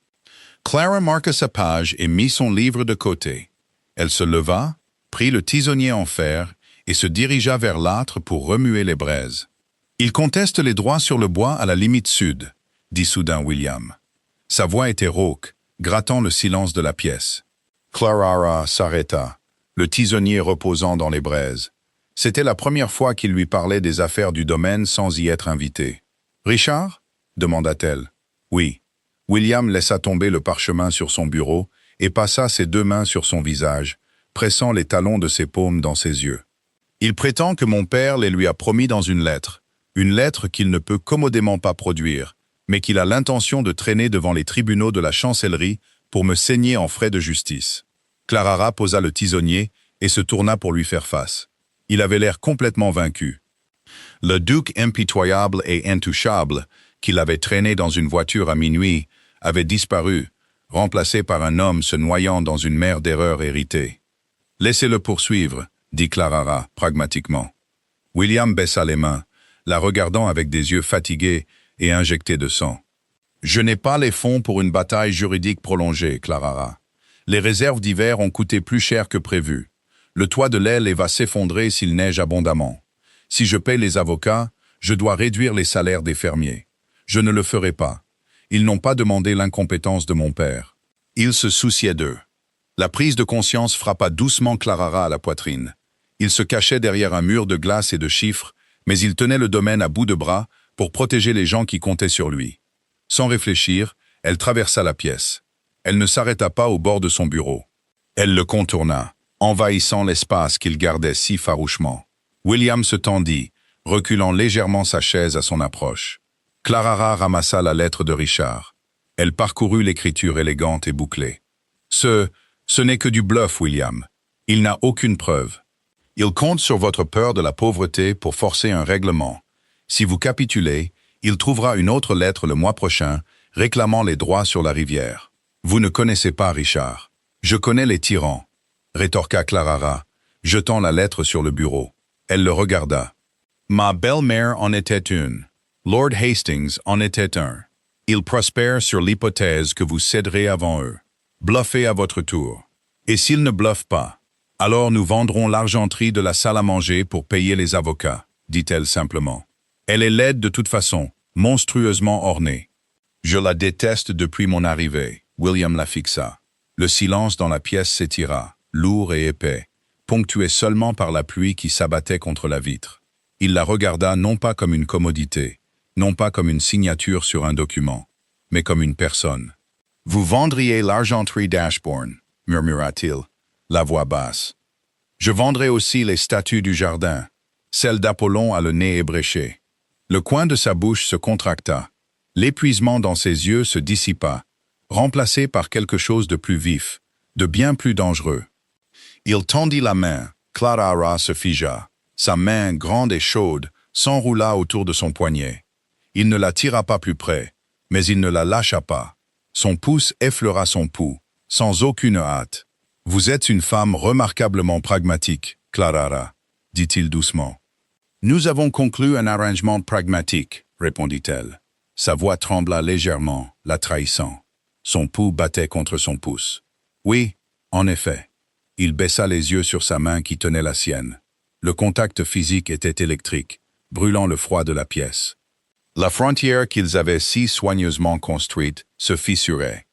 Clara marqua sa page et mit son livre de côté. Elle se leva, prit le tisonnier en fer et se dirigea vers l'âtre pour remuer les braises. « Il conteste les droits sur le bois à la limite sud », dit soudain William. Sa voix était rauque, grattant le silence de la pièce. Clarara s'arrêta, le tisonnier reposant dans les braises. C'était la première fois qu'il lui parlait des affaires du domaine sans y être invité. « Richard » demanda-t-elle. « Oui. » William laissa tomber le parchemin sur son bureau et passa ses 2 mains sur son visage, pressant les talons de ses paumes dans ses yeux. « Il prétend que mon père les lui a promis dans une lettre qu'il ne peut commodément pas produire, mais qu'il a l'intention de traîner devant les tribunaux de la chancellerie pour me saigner en frais de justice. » Clarara posa le tisonnier et se tourna pour lui faire face. Il avait l'air complètement vaincu. Le duc impitoyable et intouchable, qu'il avait traîné dans une voiture à minuit, avait disparu, remplacé par un homme se noyant dans une mer d'erreurs héritées. « Laissez-le poursuivre », dit Clarara, pragmatiquement. William baissa les mains, la regardant avec des yeux fatigués et injectés de sang. « Je n'ai pas les fonds pour une bataille juridique prolongée, Clarara. Les réserves d'hiver ont coûté plus cher que prévu. Le toit de l'aile va s'effondrer s'il neige abondamment. Si je paie les avocats, je dois réduire les salaires des fermiers. Je ne le ferai pas. Ils n'ont pas demandé l'incompétence de mon père. Ils se souciaient d'eux. » La prise de conscience frappa doucement Clarara à la poitrine. Il se cachait derrière un mur de glace et de chiffres, mais il tenait le domaine à bout de bras pour protéger les gens qui comptaient sur lui. Sans réfléchir, elle traversa la pièce. Elle ne s'arrêta pas au bord de son bureau. Elle le contourna, envahissant l'espace qu'il gardait si farouchement. William se tendit, reculant légèrement sa chaise à son approche. Clara ramassa la lettre de Richard. Elle parcourut l'écriture élégante et bouclée. Ce n'est que du bluff, William. Il n'a aucune preuve. Il compte sur votre peur de la pauvreté pour forcer un règlement. Si vous capitulez, il trouvera une autre lettre le mois prochain, réclamant les droits sur la rivière. Vous ne connaissez pas Richard. Je connais les tyrans, rétorqua Clara, jetant la lettre sur le bureau. Elle le regarda. Ma belle-mère en était une. Lord Hastings en était un. Ils prospèrent sur l'hypothèse que vous céderez avant eux. Bluffez à votre tour. Et s'ils ne bluffent pas, alors nous vendrons l'argenterie de la salle à manger pour payer les avocats, dit-elle simplement. Elle est laide de toute façon, monstrueusement ornée. Je la déteste depuis mon arrivée. William la fixa. Le silence dans la pièce s'étira, lourd et épais, ponctué seulement par la pluie qui s'abattait contre la vitre. Il la regarda non pas comme une commodité, non pas comme une signature sur un document, mais comme une personne. « Vous vendriez l'argenterie d'Ashbourne, murmura-t-il, la voix basse. Je vendrai aussi les statues du jardin. Celle d'Apollon a le nez ébréché. Le coin de sa bouche se contracta. L'épuisement dans ses yeux se dissipa, remplacé par quelque chose de plus vif, de bien plus dangereux. Il tendit la main. Clara se figea. Sa main, grande et chaude, s'enroula autour de son poignet. Il ne la tira pas plus près, mais il ne la lâcha pas. Son pouce effleura son pouls, sans aucune hâte. « Vous êtes une femme remarquablement pragmatique, Clara, dit-il doucement. « Nous avons conclu un arrangement pragmatique, répondit-elle. Sa voix trembla légèrement, la trahissant. Son pouls battait contre son pouce. Oui, en effet. Il baissa les yeux sur sa main qui tenait la sienne. Le contact physique était électrique, brûlant le froid de la pièce. La frontière qu'ils avaient si soigneusement construite se fissurait.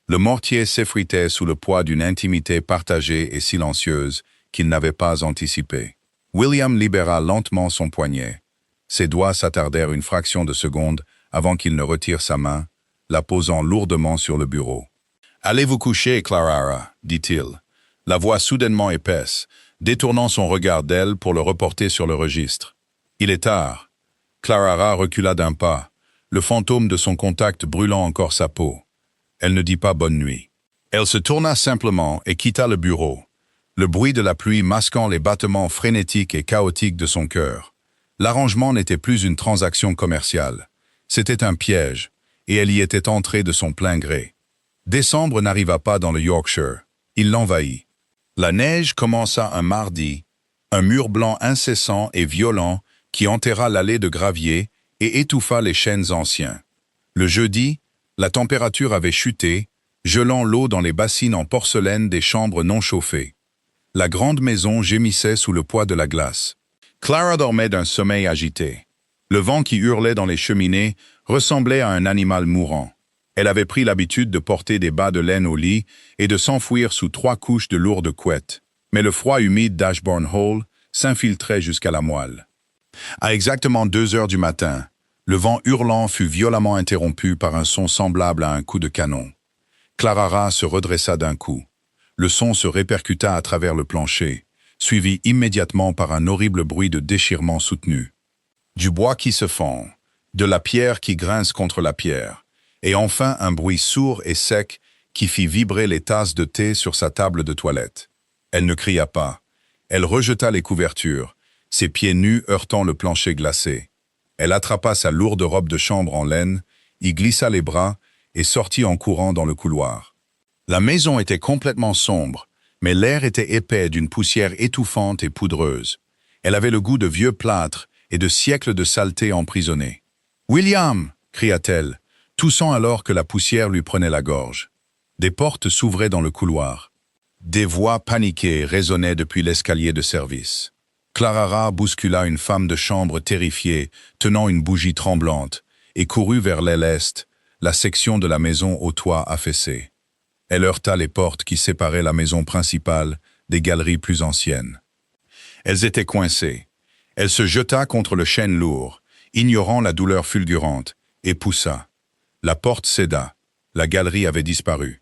Le mortier s'effritait sous le poids d'une intimité partagée et silencieuse qu'il n'avait pas anticipée. William libéra lentement son poignet. Ses doigts s'attardèrent une fraction de seconde avant qu'il ne retire sa main, la posant lourdement sur le bureau. « Allez vous coucher, Clara, dit-il, la voix soudainement épaisse, détournant son regard d'elle pour le reporter sur le registre. Il est tard. Clara recula d'un pas, le fantôme de son contact brûlant encore sa peau. Elle ne dit pas bonne nuit. Elle se tourna simplement et quitta le bureau, le bruit de la pluie masquant les battements frénétiques et chaotiques de son cœur. L'arrangement n'était plus une transaction commerciale. C'était un piège, et elle y était entrée de son plein gré. Décembre n'arriva pas dans le Yorkshire. Il l'envahit. La neige commença un mardi, un mur blanc incessant et violent qui enterra l'allée de gravier et étouffa les chênes anciens. Le jeudi, la température avait chuté, gelant l'eau dans les bassines en porcelaine des chambres non chauffées. La grande maison gémissait sous le poids de la glace. Clara dormait d'un sommeil agité. Le vent qui hurlait dans les cheminées ressemblait à un animal mourant. Elle avait pris l'habitude de porter des bas de laine au lit et de s'enfouir sous 3 couches de lourdes couettes. Mais le froid humide d'Ashbourne Hall s'infiltrait jusqu'à la moelle. À exactement 2 heures du matin, le vent hurlant fut violemment interrompu par un son semblable à un coup de canon. Clara se redressa d'un coup. Le son se répercuta à travers le plancher, suivi immédiatement par un horrible bruit de déchirement soutenu. Du bois qui se fend, de la pierre qui grince contre la pierre, et enfin un bruit sourd et sec qui fit vibrer les tasses de thé sur sa table de toilette. Elle ne cria pas. Elle rejeta les couvertures, ses pieds nus heurtant le plancher glacé. Elle attrapa sa lourde robe de chambre en laine, y glissa les bras et sortit en courant dans le couloir. La maison était complètement sombre, mais l'air était épais d'une poussière étouffante et poudreuse. Elle avait le goût de vieux plâtre et de siècles de saleté emprisonnée. « William !» cria-t-elle, toussant alors que la poussière lui prenait la gorge. Des portes s'ouvraient dans le couloir. Des voix paniquées résonnaient depuis l'escalier de service. Clara bouscula une femme de chambre terrifiée, tenant une bougie tremblante, et courut vers l'aile est, la section de la maison au toit affaissé. Elle heurta les portes qui séparaient la maison principale des galeries plus anciennes. Elles étaient coincées. Elle se jeta contre le chêne lourd, ignorant la douleur fulgurante, et poussa. La porte céda. La galerie avait disparu.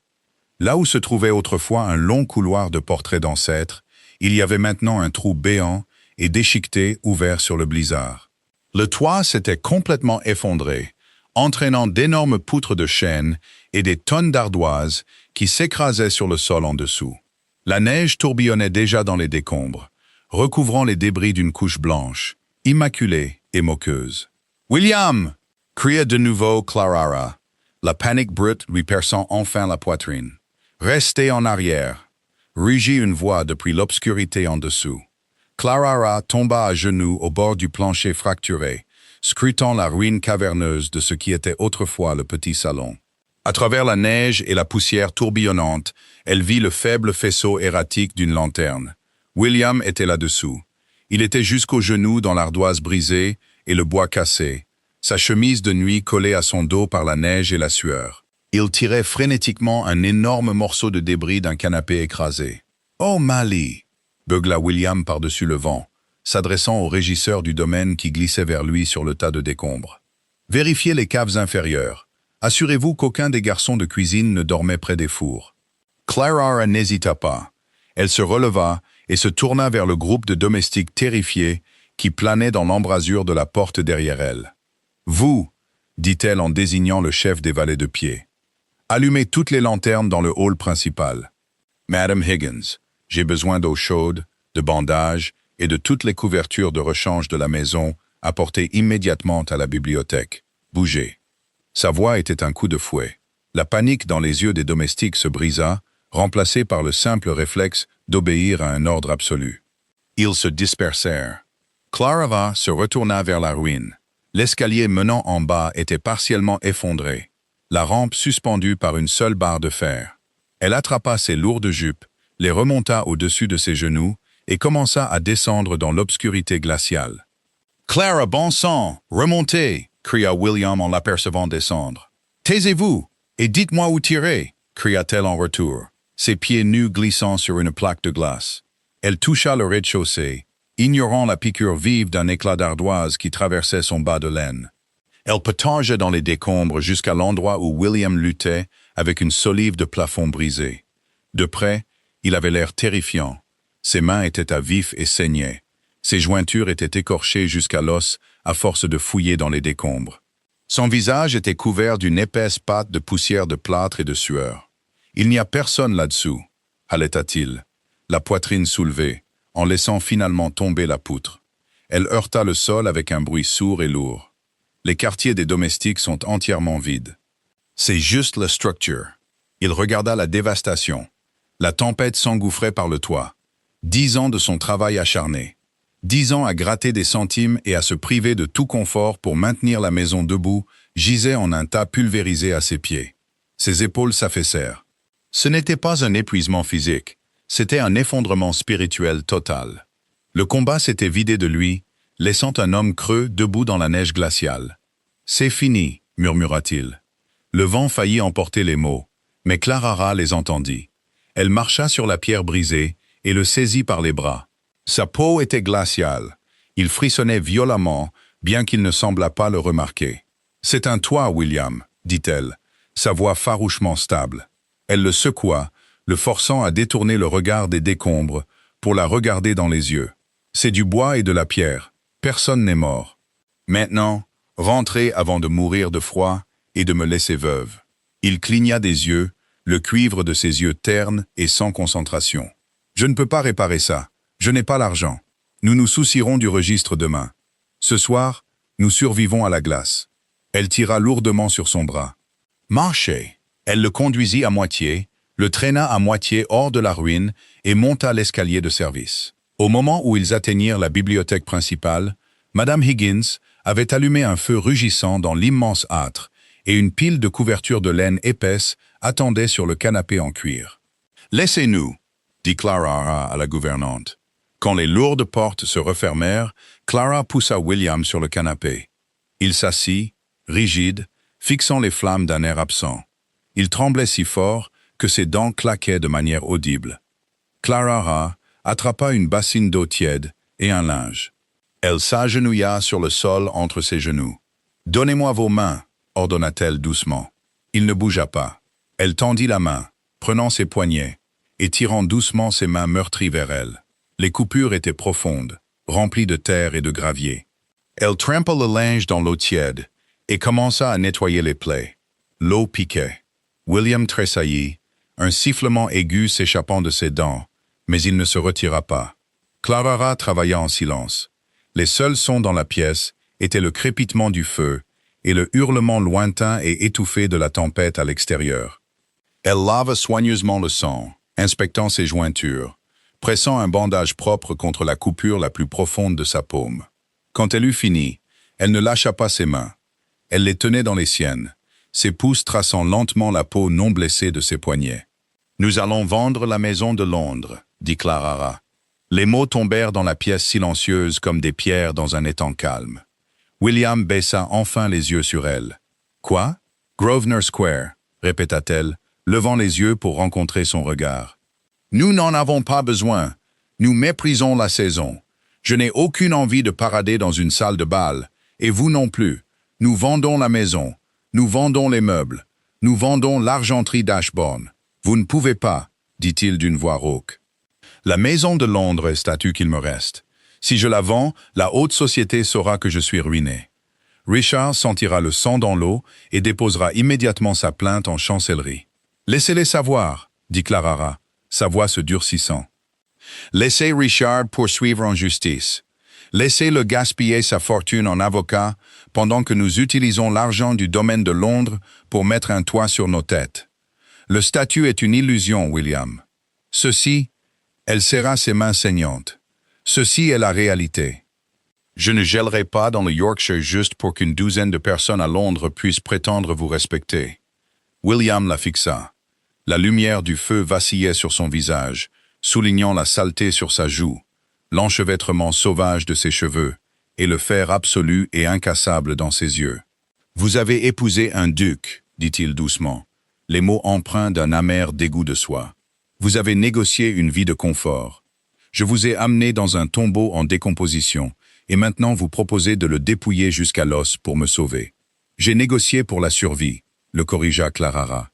Là où se trouvait autrefois un long couloir de portraits d'ancêtres, il y avait maintenant un trou béant et déchiqueté ouvert sur le blizzard. Le toit s'était complètement effondré, entraînant d'énormes poutres de chêne et des tonnes d'ardoises qui s'écrasaient sur le sol en dessous. La neige tourbillonnait déjà dans les décombres, recouvrant les débris d'une couche blanche, immaculée et moqueuse. « William !» cria de nouveau Clarara, la panique brute lui perçant enfin la poitrine. « Restez en arrière !» rugit une voix depuis l'obscurité en dessous. Clarara tomba à genoux au bord du plancher fracturé, scrutant la ruine caverneuse de ce qui était autrefois le petit salon. À travers la neige et la poussière tourbillonnante, elle vit le faible faisceau erratique d'une lanterne. William était là-dessous. Il était jusqu'aux genoux dans l'ardoise brisée et le bois cassé, sa chemise de nuit collée à son dos par la neige et la sueur. Il tirait frénétiquement un énorme morceau de débris d'un canapé écrasé. « Oh, Mali !» beugla William par-dessus le vent, s'adressant au régisseur du domaine qui glissait vers lui sur le tas de décombres. « Vérifiez les caves inférieures. Assurez-vous qu'aucun des garçons de cuisine ne dormait près des fours. » Clarara n'hésita pas. Elle se releva et se tourna vers le groupe de domestiques terrifiés qui planaient dans l'embrasure de la porte derrière elle. « Vous, dit-elle en désignant le chef des valets de pied, allumez toutes les lanternes dans le hall principal. Madame Higgins, j'ai besoin d'eau chaude, de bandages et de toutes les couvertures de rechange de la maison apportées immédiatement à la bibliothèque. Bougez. » Sa voix était un coup de fouet. La panique dans les yeux des domestiques se brisa, remplacée par le simple réflexe d'obéir à un ordre absolu. Ils se dispersèrent. Clarava se retourna vers la ruine. L'escalier menant en bas était partiellement effondré, la rampe suspendue par une seule barre de fer. Elle attrapa ses lourdes jupes, les remonta au-dessus de ses genoux et commença à descendre dans l'obscurité glaciale. « Clara, bon sang, remontez !» cria William en l'apercevant descendre. « Taisez-vous et dites-moi où tirer !» cria-t-elle en retour, ses pieds nus glissant sur une plaque de glace. Elle toucha le rez-de-chaussée, ignorant la piqûre vive d'un éclat d'ardoise qui traversait son bas de laine. Elle pataugeait dans les décombres jusqu'à l'endroit où William luttait avec une solive de plafond brisée. De près, il avait l'air terrifiant. Ses mains étaient à vif et saignaient. Ses jointures étaient écorchées jusqu'à l'os à force de fouiller dans les décombres. Son visage était couvert d'une épaisse pâte de poussière de plâtre et de sueur. « Il n'y a personne là-dessous » haleta-t-il, la poitrine soulevée, en laissant finalement tomber la poutre. Elle heurta le sol avec un bruit sourd et lourd. Les quartiers des domestiques sont entièrement vides. C'est juste la structure. Il regarda la dévastation. La tempête s'engouffrait par le toit. 10 ans de son travail acharné. 10 ans à gratter des centimes et à se priver de tout confort pour maintenir la maison debout gisaient en un tas pulvérisé à ses pieds. Ses épaules s'affaissèrent. Ce n'était pas un épuisement physique, c'était un effondrement spirituel total. Le combat s'était vidé de lui, laissant un homme creux debout dans la neige glaciale. « C'est fini », murmura-t-il. Le vent faillit emporter les mots, mais Clarara les entendit. Elle marcha sur la pierre brisée et le saisit par les bras. Sa peau était glaciale. Il frissonnait violemment, bien qu'il ne semblât pas le remarquer. « C'est un toit, William, » dit-elle, sa voix farouchement stable. Elle le secoua, le forçant à détourner le regard des décombres pour la regarder dans les yeux. « C'est du bois et de la pierre. Personne n'est mort. Maintenant, rentrez avant de mourir de froid et de me laisser veuve. » Il cligna des yeux, le cuivre de ses yeux ternes et sans concentration. « Je ne peux pas réparer ça. Je n'ai pas l'argent. Nous nous soucierons du registre demain. Ce soir, nous survivons à la glace. » Elle tira lourdement sur son bras. « Marchez !» Elle le conduisit à moitié, le traîna à moitié hors de la ruine et monta l'escalier de service. Au moment où ils atteignirent la bibliothèque principale, Madame Higgins avait allumé un feu rugissant dans l'immense âtre et une pile de couvertures de laine épaisse attendait sur le canapé en cuir. « Laissez-nous » dit Clara à la gouvernante. Quand les lourdes portes se refermèrent, Clara poussa William sur le canapé. Il s'assit, rigide, fixant les flammes d'un air absent. Il tremblait si fort que ses dents claquaient de manière audible. Clara attrapa une bassine d'eau tiède et un linge. Elle s'agenouilla sur le sol entre ses genoux. « Donnez-moi vos mains » ordonna-t-elle doucement. Il ne bougea pas. Elle tendit la main, prenant ses poignets, et tirant doucement ses mains meurtries vers elle. Les coupures étaient profondes, remplies de terre et de gravier. Elle trempa le linge dans l'eau tiède et commença à nettoyer les plaies. L'eau piquait. William tressaillit, un sifflement aigu s'échappant de ses dents, mais il ne se retira pas. Clara travailla en silence. Les seuls sons dans la pièce étaient le crépitement du feu et le hurlement lointain et étouffé de la tempête à l'extérieur. Elle lava soigneusement le sang, inspectant ses jointures, pressant un bandage propre contre la coupure la plus profonde de sa paume. Quand elle eut fini, elle ne lâcha pas ses mains. Elle les tenait dans les siennes, ses pouces traçant lentement la peau non blessée de ses poignets. « Nous allons vendre la maison de Londres », dit Clara. Les mots tombèrent dans la pièce silencieuse comme des pierres dans un étang calme. William baissa enfin les yeux sur elle. « Quoi ? Grosvenor Square » répéta-t-elle, levant les yeux pour rencontrer son regard. « Nous n'en avons pas besoin. Nous méprisons la saison. Je n'ai aucune envie de parader dans une salle de bal, et vous non plus. Nous vendons la maison. Nous vendons les meubles. Nous vendons l'argenterie d'Ashbourne. Vous ne pouvez pas, dit-il d'une voix rauque. La maison de Londres est statue qu'il me reste. Si je la vends, la haute société saura que je suis ruiné. Richard sentira le sang dans l'eau et déposera immédiatement sa plainte en chancellerie. Laissez-les savoir, dit Clara, sa voix se durcissant. Laissez Richard poursuivre en justice. Laissez-le gaspiller sa fortune en avocat pendant que nous utilisons l'argent du domaine de Londres pour mettre un toit sur nos têtes. Le statut est une illusion, William. Ceci, elle serra ses mains saignantes. Ceci est la réalité. Je ne gèlerai pas dans le Yorkshire juste pour qu'une douzaine de personnes à Londres puissent prétendre vous respecter. William la fixa. La lumière du feu vacillait sur son visage, soulignant la saleté sur sa joue, l'enchevêtrement sauvage de ses cheveux, et le fer absolu et incassable dans ses yeux. « Vous avez épousé un duc, dit-il doucement, les mots empreints d'un amer dégoût de soi. Vous avez négocié une vie de confort. Je vous ai amené dans un tombeau en décomposition, et maintenant vous proposez de le dépouiller jusqu'à l'os pour me sauver. J'ai négocié pour la survie, le corrigea Clara.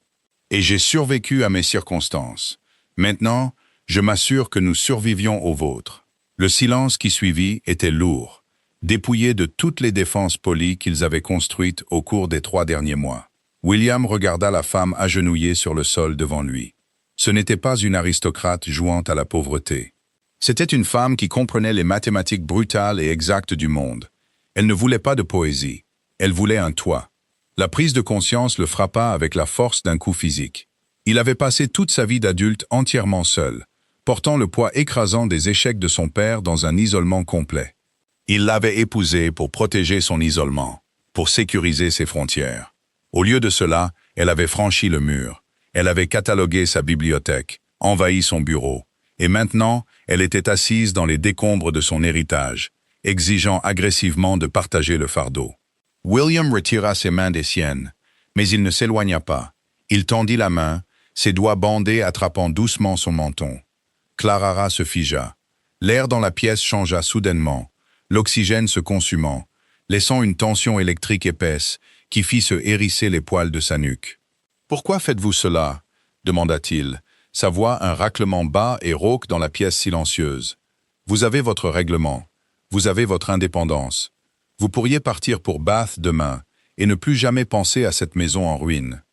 Et j'ai survécu à mes circonstances. Maintenant, je m'assure que nous survivions aux vôtres. » Le silence qui suivit était lourd, dépouillé de toutes les défenses polies qu'ils avaient construites au cours des 3 derniers mois. William regarda la femme agenouillée sur le sol devant lui. Ce n'était pas une aristocrate jouant à la pauvreté. C'était une femme qui comprenait les mathématiques brutales et exactes du monde. Elle ne voulait pas de poésie. Elle voulait un toit. La prise de conscience le frappa avec la force d'un coup physique. Il avait passé toute sa vie d'adulte entièrement seul, portant le poids écrasant des échecs de son père dans un isolement complet. Il l'avait épousée pour protéger son isolement, pour sécuriser ses frontières. Au lieu de cela, elle avait franchi le mur. Elle avait catalogué sa bibliothèque, envahi son bureau, et maintenant, elle était assise dans les décombres de son héritage, exigeant agressivement de partager le fardeau. William retira ses mains des siennes, mais il ne s'éloigna pas. Il tendit la main, ses doigts bandés attrapant doucement son menton. Clara se figea. L'air dans la pièce changea soudainement, l'oxygène se consumant, laissant une tension électrique épaisse qui fit se hérisser les poils de sa nuque. « Pourquoi faites-vous cela » demanda-t-il, sa voix un raclement bas et rauque dans la pièce silencieuse. « Vous avez votre règlement, vous avez votre indépendance. Vous pourriez partir pour Bath demain et ne plus jamais penser à cette maison en ruine. »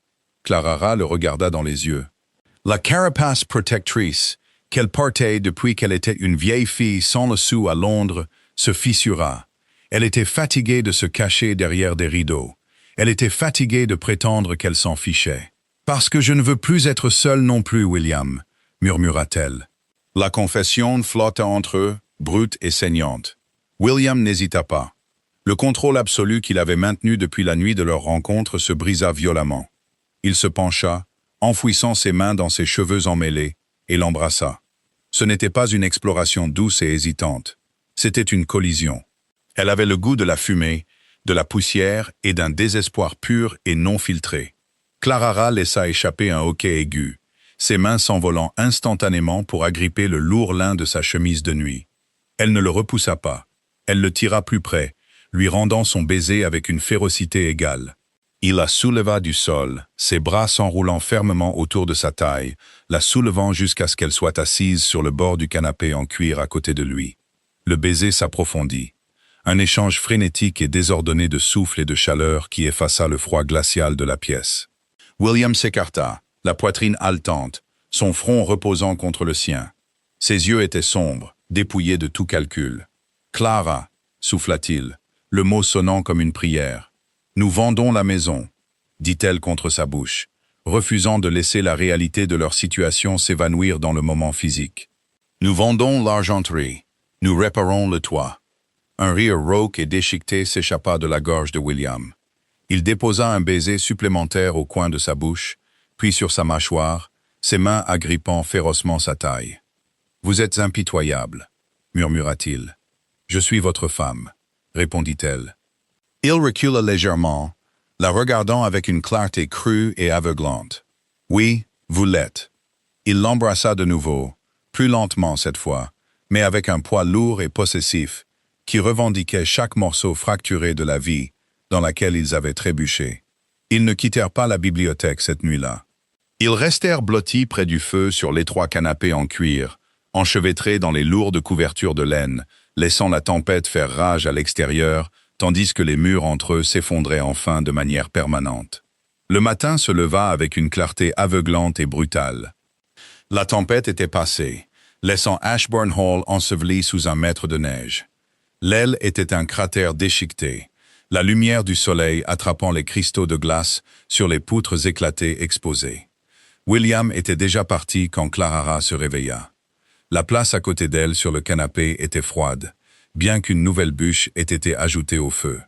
Clara le regarda dans les yeux. La carapace protectrice, qu'elle portait depuis qu'elle était une vieille fille sans le sou à Londres, se fissura. Elle était fatiguée de se cacher derrière des rideaux. Elle était fatiguée de prétendre qu'elle s'en fichait. « Parce que je ne veux plus être seule non plus, William, » murmura-t-elle. La confession flotta entre eux, brute et saignante. William n'hésita pas. Le contrôle absolu qu'il avait maintenu depuis la nuit de leur rencontre se brisa violemment. Il se pencha, enfouissant ses mains dans ses cheveux emmêlés, et l'embrassa. Ce n'était pas une exploration douce et hésitante. C'était une collision. Elle avait le goût de la fumée, de la poussière et d'un désespoir pur et non filtré. Clara laissa échapper un hoquet aigu, ses mains s'envolant instantanément pour agripper le lourd lin de sa chemise de nuit. Elle ne le repoussa pas. Elle le tira plus près, lui rendant son baiser avec une férocité égale. Il la souleva du sol, ses bras s'enroulant fermement autour de sa taille, la soulevant jusqu'à ce qu'elle soit assise sur le bord du canapé en cuir à côté de lui. Le baiser s'approfondit. Un échange frénétique et désordonné de souffle et de chaleur qui effaça le froid glacial de la pièce. William s'écarta, la poitrine haletante, son front reposant contre le sien. Ses yeux étaient sombres, dépouillés de tout calcul. « Clara » souffla-t-il, le mot sonnant comme une prière. « Nous vendons la maison » dit-elle contre sa bouche, refusant de laisser la réalité de leur situation s'évanouir dans le moment physique. « Nous vendons l'argenterie. Nous réparons le toit. » Un rire rauque et déchiqueté s'échappa de la gorge de William. Il déposa un baiser supplémentaire au coin de sa bouche, puis sur sa mâchoire, ses mains agrippant férocement sa taille. « Vous êtes impitoyable, » murmura-t-il. « Je suis votre femme, » répondit-elle. Il recula légèrement, la regardant avec une clarté crue et aveuglante. « Oui, vous l'êtes. » Il l'embrassa de nouveau, plus lentement cette fois, mais avec un poids lourd et possessif, qui revendiquait chaque morceau fracturé de la vie dans laquelle ils avaient trébuché. Ils ne quittèrent pas la bibliothèque cette nuit-là. Ils restèrent blottis près du feu sur l'étroit canapé en cuir, enchevêtrés dans les lourdes couvertures de laine, laissant la tempête faire rage à l'extérieur, tandis que les murs entre eux s'effondraient enfin de manière permanente. Le matin se leva avec une clarté aveuglante et brutale. La tempête était passée, laissant Ashbourne Hall enseveli sous un mètre de neige. L'aile était un cratère déchiqueté, la lumière du soleil attrapant les cristaux de glace sur les poutres éclatées exposées. William était déjà parti quand Clara se réveilla. La place à côté d'elle sur le canapé était froide, bien qu'une nouvelle bûche ait été ajoutée au feu.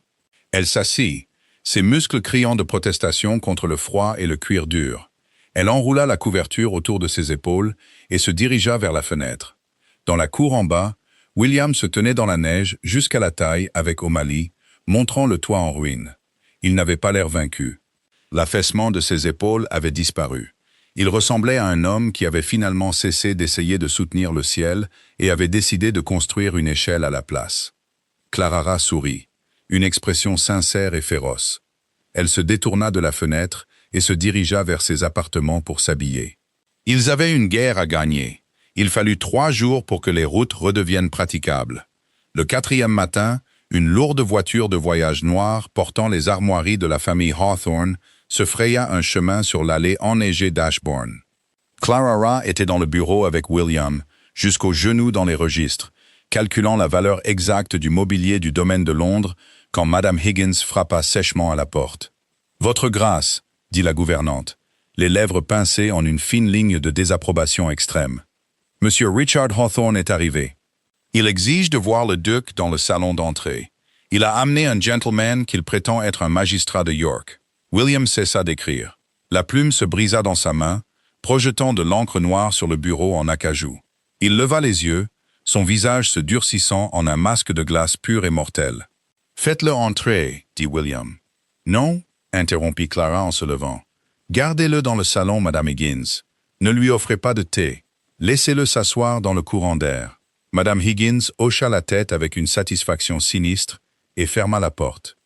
Elle s'assit, ses muscles criant de protestation contre le froid et le cuir dur. Elle enroula la couverture autour de ses épaules et se dirigea vers la fenêtre. Dans la cour en bas, William se tenait dans la neige jusqu'à la taille avec O'Malley, montrant le toit en ruine. Il n'avait pas l'air vaincu. L'affaissement de ses épaules avait disparu. Il ressemblait à un homme qui avait finalement cessé d'essayer de soutenir le ciel et avait décidé de construire une échelle à la place. Clara sourit, une expression sincère et féroce. Elle se détourna de la fenêtre et se dirigea vers ses appartements pour s'habiller. Ils avaient une guerre à gagner. Il fallut 3 jours pour que les routes redeviennent praticables. Le 4e matin, une lourde voiture de voyage noire portant les armoiries de la famille Hawthorne se fraya un chemin sur l'allée enneigée d'Ashbourne. Clara était dans le bureau avec William, jusqu'aux genoux dans les registres, calculant la valeur exacte du mobilier du domaine de Londres quand Madame Higgins frappa sèchement à la porte. « Votre grâce », dit la gouvernante, les lèvres pincées en une fine ligne de désapprobation extrême. « Monsieur Richard Hawthorne est arrivé. Il exige de voir le duc dans le salon d'entrée. Il a amené un gentleman qu'il prétend être un magistrat de York. » William cessa d'écrire. La plume se brisa dans sa main, projetant de l'encre noire sur le bureau en acajou. Il leva les yeux, son visage se durcissant en un masque de glace pur et mortel. « Faites-le entrer, » dit William. « Non, » interrompit Clara en se levant. « Gardez-le dans le salon, Madame Higgins. Ne lui offrez pas de thé. Laissez-le s'asseoir dans le courant d'air. » Madame Higgins hocha la tête avec une satisfaction sinistre et ferma la porte.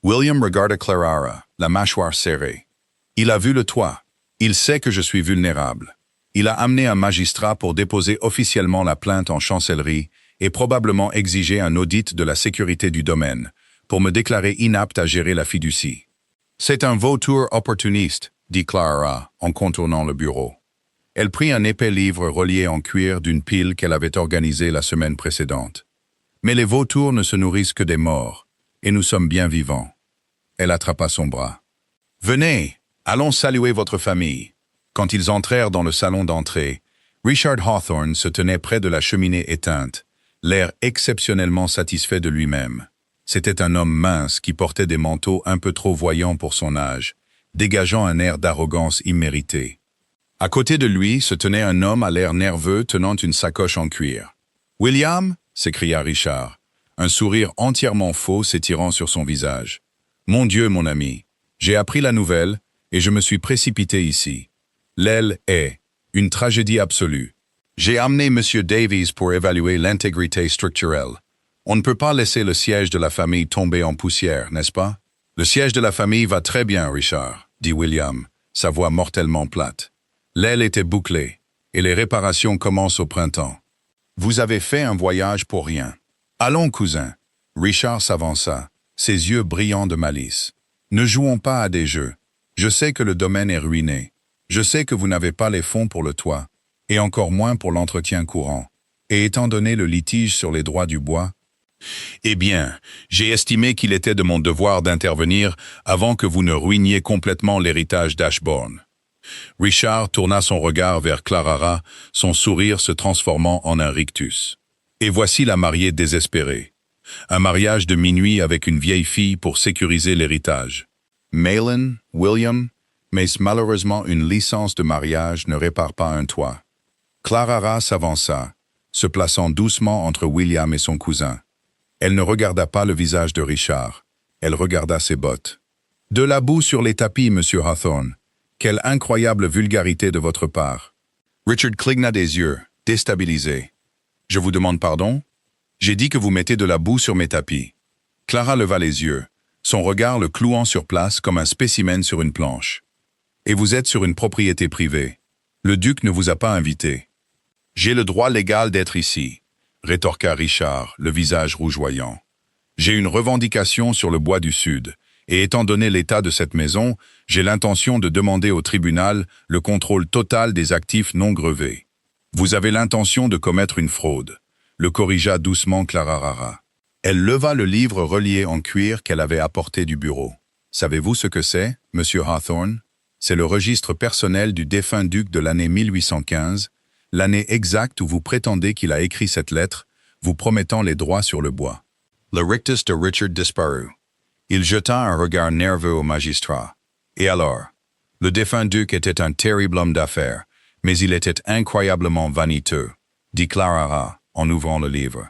William regarda Clara, la mâchoire serrée. Il a vu le toit. Il sait que je suis vulnérable. Il a amené un magistrat pour déposer officiellement la plainte en chancellerie et probablement exiger un audit de la sécurité du domaine pour me déclarer inapte à gérer la fiducie. C'est un vautour opportuniste, dit Clara en contournant le bureau. Elle prit un épais livre relié en cuir d'une pile qu'elle avait organisée la semaine précédente. Mais les vautours ne se nourrissent que des morts, et nous sommes bien vivants. Elle attrapa son bras. « Venez, allons saluer votre famille. » Quand ils entrèrent dans le salon d'entrée, Richard Hawthorne se tenait près de la cheminée éteinte, l'air exceptionnellement satisfait de lui-même. C'était un homme mince qui portait des manteaux un peu trop voyants pour son âge, dégageant un air d'arrogance imméritée. À côté de lui se tenait un homme à l'air nerveux tenant une sacoche en cuir. « William » s'écria Richard, un sourire entièrement faux s'étirant sur son visage. « Mon Dieu, mon ami, j'ai appris la nouvelle et je me suis précipité ici. L'aile est une tragédie absolue. J'ai amené M. Davies pour évaluer l'intégrité structurelle. On ne peut pas laisser le siège de la famille tomber en poussière, n'est-ce pas? Le siège de la famille va très bien, Richard, dit William, sa voix mortellement plate. L'aile était bouclée, et les réparations commencent au printemps. Vous avez fait un voyage pour rien. Allons, cousin. Richard s'avança, ses yeux brillants de malice. Ne jouons pas à des jeux. Je sais que le domaine est ruiné. Je sais que vous n'avez pas les fonds pour le toit, et encore moins pour l'entretien courant. Et étant donné le litige sur les droits du bois, eh bien, j'ai estimé qu'il était de mon devoir d'intervenir avant que vous ne ruiniez complètement l'héritage d'Ashbourne. Richard tourna son regard vers Clara, son sourire se transformant en un rictus. Et voici la mariée désespérée. Un mariage de minuit avec une vieille fille pour sécuriser l'héritage. Malin, William, mais malheureusement une licence de mariage ne répare pas un toit. Clara s'avança, se plaçant doucement entre William et son cousin. Elle ne regarda pas le visage de Richard. Elle regarda ses bottes. « De la boue sur les tapis, Monsieur Hawthorne. Quelle incroyable vulgarité de votre part. » Richard cligna des yeux, déstabilisé. « Je vous demande pardon? J'ai dit que vous mettez de la boue sur mes tapis. » Clara leva les yeux, son regard le clouant sur place comme un spécimen sur une planche. « Et vous êtes sur une propriété privée. Le duc ne vous a pas invité. »« J'ai le droit légal d'être ici. » rétorqua Richard, le visage rougeoyant. « J'ai une revendication sur le bois du Sud, et étant donné l'état de cette maison, j'ai l'intention de demander au tribunal le contrôle total des actifs non grevés. Vous avez l'intention de commettre une fraude, » le corrigea doucement Clara. Elle leva le livre relié en cuir qu'elle avait apporté du bureau. « Savez-vous ce que c'est, Monsieur Hawthorne? C'est le registre personnel du défunt duc de l'année 1815, l'année exacte où vous prétendez qu'il a écrit cette lettre, vous promettant les droits sur le bois. » Le rictus de Richard disparut. Il jeta un regard nerveux au magistrat. Et alors? Le défunt duc était un terrible homme d'affaires, mais il était incroyablement vaniteux, dit Clara en ouvrant le livre.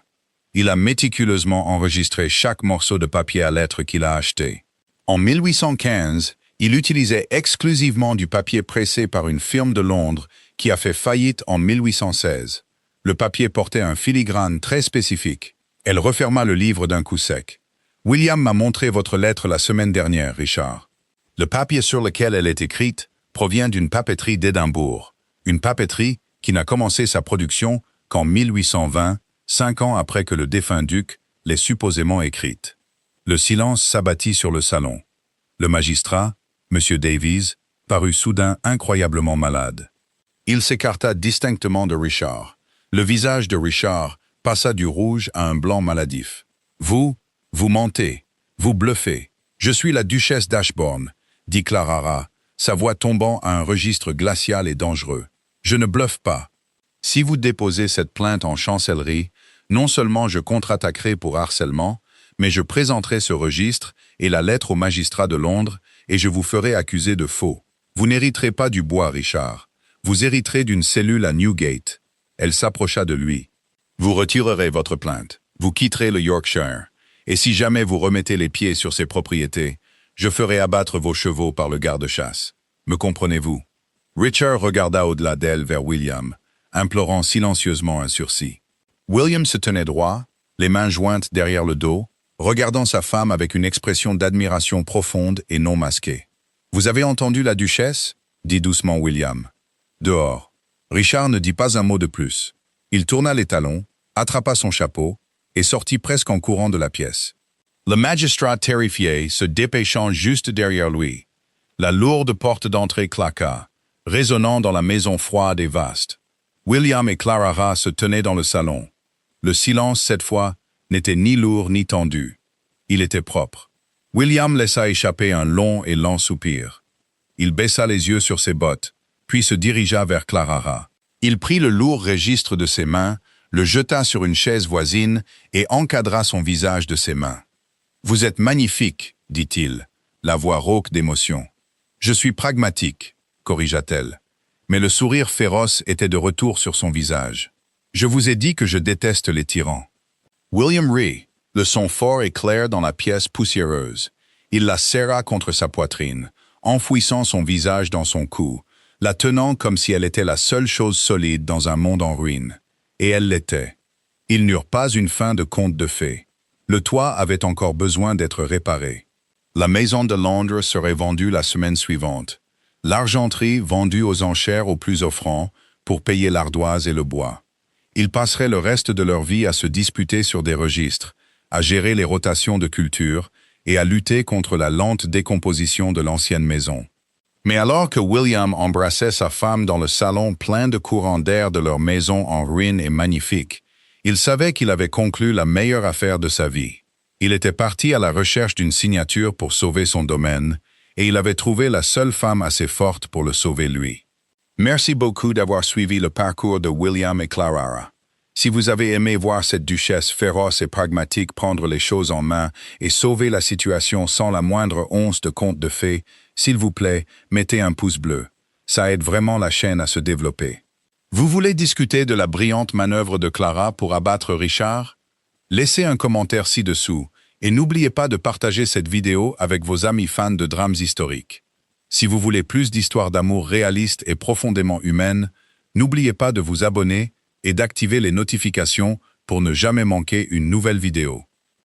Il a méticuleusement enregistré chaque morceau de papier à lettres qu'il a acheté. En 1815, il utilisait exclusivement du papier pressé par une firme de Londres qui a fait faillite en 1816. Le papier portait un filigrane très spécifique. Elle referma le livre d'un coup sec. « William m'a montré votre lettre la semaine dernière, Richard. Le papier sur lequel elle est écrite provient d'une papeterie d'Édimbourg, une papeterie qui n'a commencé sa production qu'en 1820, 5 ans après que le défunt duc l'ait supposément écrite. » Le silence s'abattit sur le salon. Le magistrat, M. Davies, parut soudain incroyablement malade. Il s'écarta distinctement de Richard. Le visage de Richard passa du rouge à un blanc maladif. « Vous mentez, vous bluffez. Je suis la duchesse d'Ashbourne, » dit Clara, sa voix tombant à un registre glacial et dangereux. « Je ne bluffe pas. Si vous déposez cette plainte en chancellerie, non seulement je contre-attaquerai pour harcèlement, mais je présenterai ce registre et la lettre au magistrat de Londres et je vous ferai accuser de faux. Vous n'hériterez pas du bois, Richard. Vous hériterez d'une cellule à Newgate. » Elle s'approcha de lui. « Vous retirerez votre plainte. Vous quitterez le Yorkshire. Et si jamais vous remettez les pieds sur ces propriétés, je ferai abattre vos chevaux par le garde-chasse. Me comprenez-vous? » Richard regarda au-delà d'elle vers William, implorant silencieusement un sursis. William se tenait droit, les mains jointes derrière le dos, regardant sa femme avec une expression d'admiration profonde et non masquée. « Vous avez entendu la duchesse ?» dit doucement William. Dehors. Richard ne dit pas un mot de plus. Il tourna les talons, attrapa son chapeau et sortit presque en courant de la pièce. Le magistrat terrifié se dépêchant juste derrière lui. La lourde porte d'entrée claqua, résonnant dans la maison froide et vaste. William et Clara se tenaient dans le salon. Le silence, cette fois, n'était ni lourd ni tendu. Il était propre. William laissa échapper un long et lent soupir. Il baissa les yeux sur ses bottes, puis se dirigea vers Clara. Il prit le lourd registre de ses mains, le jeta sur une chaise voisine et encadra son visage de ses mains. « Vous êtes magnifique, » dit-il, la voix rauque d'émotion. « Je suis pragmatique, » corrigea-t-elle. Mais le sourire féroce était de retour sur son visage. « Je vous ai dit que je déteste les tyrans. » William rit, le son fort et clair dans la pièce poussiéreuse. Il la serra contre sa poitrine, enfouissant son visage dans son cou, la tenant comme si elle était la seule chose solide dans un monde en ruine. Et elle l'était. Ils n'eurent pas une fin de conte de fées. Le toit avait encore besoin d'être réparé. La maison de Londres serait vendue la semaine suivante. L'argenterie vendue aux enchères aux plus offrants pour payer l'ardoise et le bois. Ils passeraient le reste de leur vie à se disputer sur des registres, à gérer les rotations de culture et à lutter contre la lente décomposition de l'ancienne maison. Mais alors que William embrassait sa femme dans le salon plein de courants d'air de leur maison en ruine et magnifique, il savait qu'il avait conclu la meilleure affaire de sa vie. Il était parti à la recherche d'une signature pour sauver son domaine, et il avait trouvé la seule femme assez forte pour le sauver lui. Merci beaucoup d'avoir suivi le parcours de William et Clara. Si vous avez aimé voir cette duchesse féroce et pragmatique prendre les choses en main et sauver la situation sans la moindre once de conte de fées, s'il vous plaît, mettez un pouce bleu. Ça aide vraiment la chaîne à se développer. Vous voulez discuter de la brillante manœuvre de Clara pour abattre Richard? Laissez un commentaire ci-dessous et n'oubliez pas de partager cette vidéo avec vos amis fans de drames historiques. Si vous voulez plus d'histoires d'amour réalistes et profondément humaines, n'oubliez pas de vous abonner et d'activer les notifications pour ne jamais manquer une nouvelle vidéo.